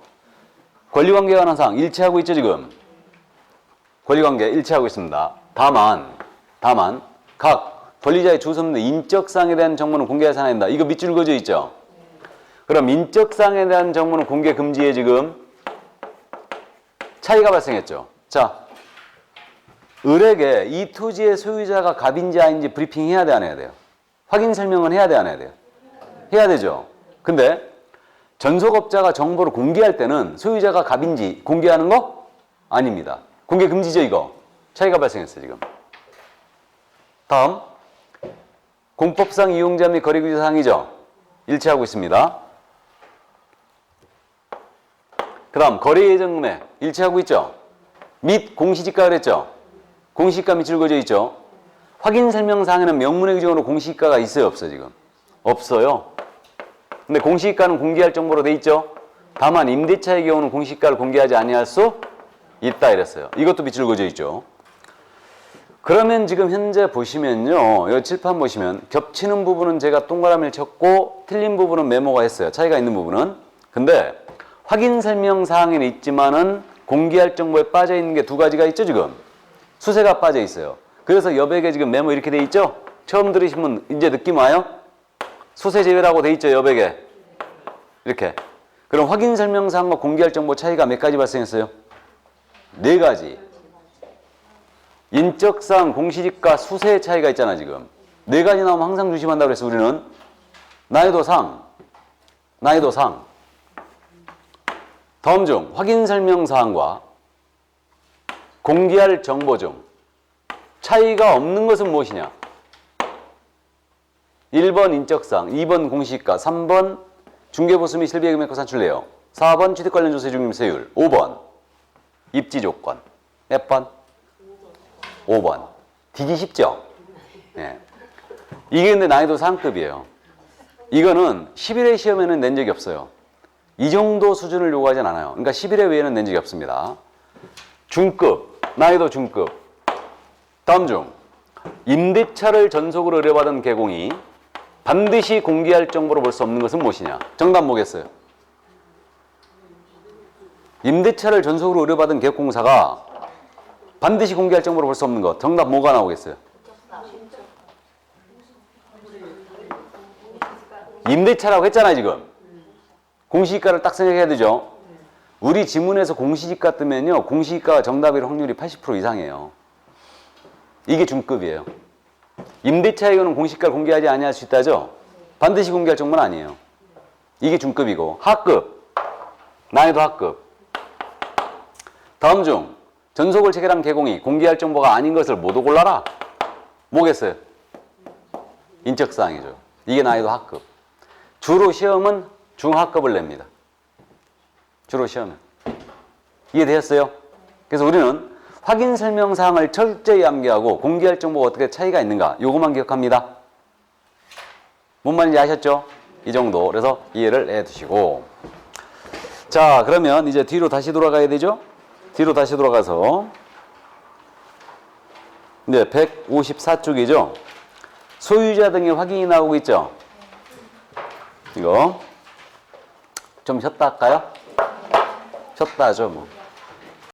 권리관계에 관한 사항, 일치하고 있죠, 지금? 권리관계 일치하고 있습니다. 다만 각 권리자의 주소문의 인적사항에 대한 정보는 공개하지 않아야 된다. 이거 밑줄 그어져 있죠? 그럼 인적사항에 대한 정보는 공개 금지에 지금 차이가 발생했죠. 자, 을에게 이 토지의 소유자가 갑인지 아닌지 브리핑 해야 돼, 안 해야 돼요? 확인 설명은 해야 돼, 안 해야 돼요? 해야 되죠. 근데 전속업자가 정보를 공개할 때는 소유자가 갑인지 공개하는 거 아닙니다. 공개 금지죠, 이거. 차이가 발생했어요, 지금. 다음, 공법상 이용자 및 거래규제 사항이죠. 일치하고 있습니다. 그 다음, 거래예정금액 일치하고 있죠. 및 공시지가 그랬죠. 공시지가 밑줄 그어져 있죠. 확인설명사항에는 명문의 규정으로 공시지가가 있어요, 없어요, 지금? 없어요. 근데 공시지가는 공개할 정보로 돼 있죠. 다만 임대차의 경우는 공시지가를 공개하지 아니할 수 있다 이랬어요. 이것도 밑줄 그어져 있죠. 그러면 지금 현재 보시면요. 여기 칠판 보시면 겹치는 부분은 제가 동그라미를 쳤고 틀린 부분은 메모가 했어요. 차이가 있는 부분은. 근데 확인 설명 사항에는 있지만은 공개할 정보에 빠져 있는 게 두 가지가 있죠, 지금. 수세가 빠져 있어요. 그래서 여백에 지금 메모 이렇게 돼 있죠? 처음 들으시면 이제 느낌 와요? 수세 제외라고 돼 있죠, 여백에. 이렇게. 그럼 확인 설명 사항과 공개할 정보 차이가 몇 가지 발생했어요? 네 가지. 인적상, 공시지가, 수세의 차이가 있잖아, 지금. 네 가지 나오면 항상 조심한다고 그랬어, 우리는. 난이도상. 다음 중 확인 설명 사항과 공개할 정보 중 차이가 없는 것은 무엇이냐? 1번 인적상, 2번 공시지가, 3번 중개보수 및 실비의 금액과 산출내역, 4번 취득 관련 조세 중임세율, 5번 입지 조건. 몇 번? 5번. 되기 쉽죠? 네. 이게 근데 난이도 상급이에요. 이거는 11회 시험에는 낸 적이 없어요. 이 정도 수준을 요구하진 않아요. 그러니까 11회 외에는 낸 적이 없습니다. 중급, 난이도 중급. 다음 중 임대차를 전속으로 의뢰받은 개공이 반드시 공개할 정보로 볼 수 없는 것은 무엇이냐? 정답 뭐겠어요? 임대차를 전속으로 의뢰받은 개공사가 반드시 공개할 정보로 볼 수 없는 것. 정답 뭐가 나오겠어요? 임대차라고 했잖아요, 지금. 공시지가를 딱 생각해야 되죠. 우리 지문에서 공시지가 뜨면요, 공시지가가 정답일 확률이 80% 이상이에요. 이게 중급이에요. 임대차의 경우는 공시지가를 공개하지 아니할 수 있다죠? 반드시 공개할 정보는 아니에요. 이게 중급이고, 하급, 난이도 하급. 다음 중 전속을 체결한 개공이 공개할 정보가 아닌 것을 모두 골라라. 뭐겠어요? 인적사항이죠. 이게 난이도 하급. 주로 시험은 중하급을 냅니다. 주로 시험은. 이해되셨어요? 그래서 우리는 확인 설명 사항을 철저히 암기하고 공개할 정보가 어떻게 차이가 있는가, 요것만 기억합니다. 뭔 말인지 아셨죠? 이 정도. 그래서 이해를 해두시고. 자, 그러면 이제 뒤로 다시 돌아가야 되죠? 뒤로 다시 돌아가서 이제 154쪽이죠. 소유자 등의 확인이 나오고 있죠. 이거 좀 쉬었다 할까요? 쉬었다 하죠 뭐.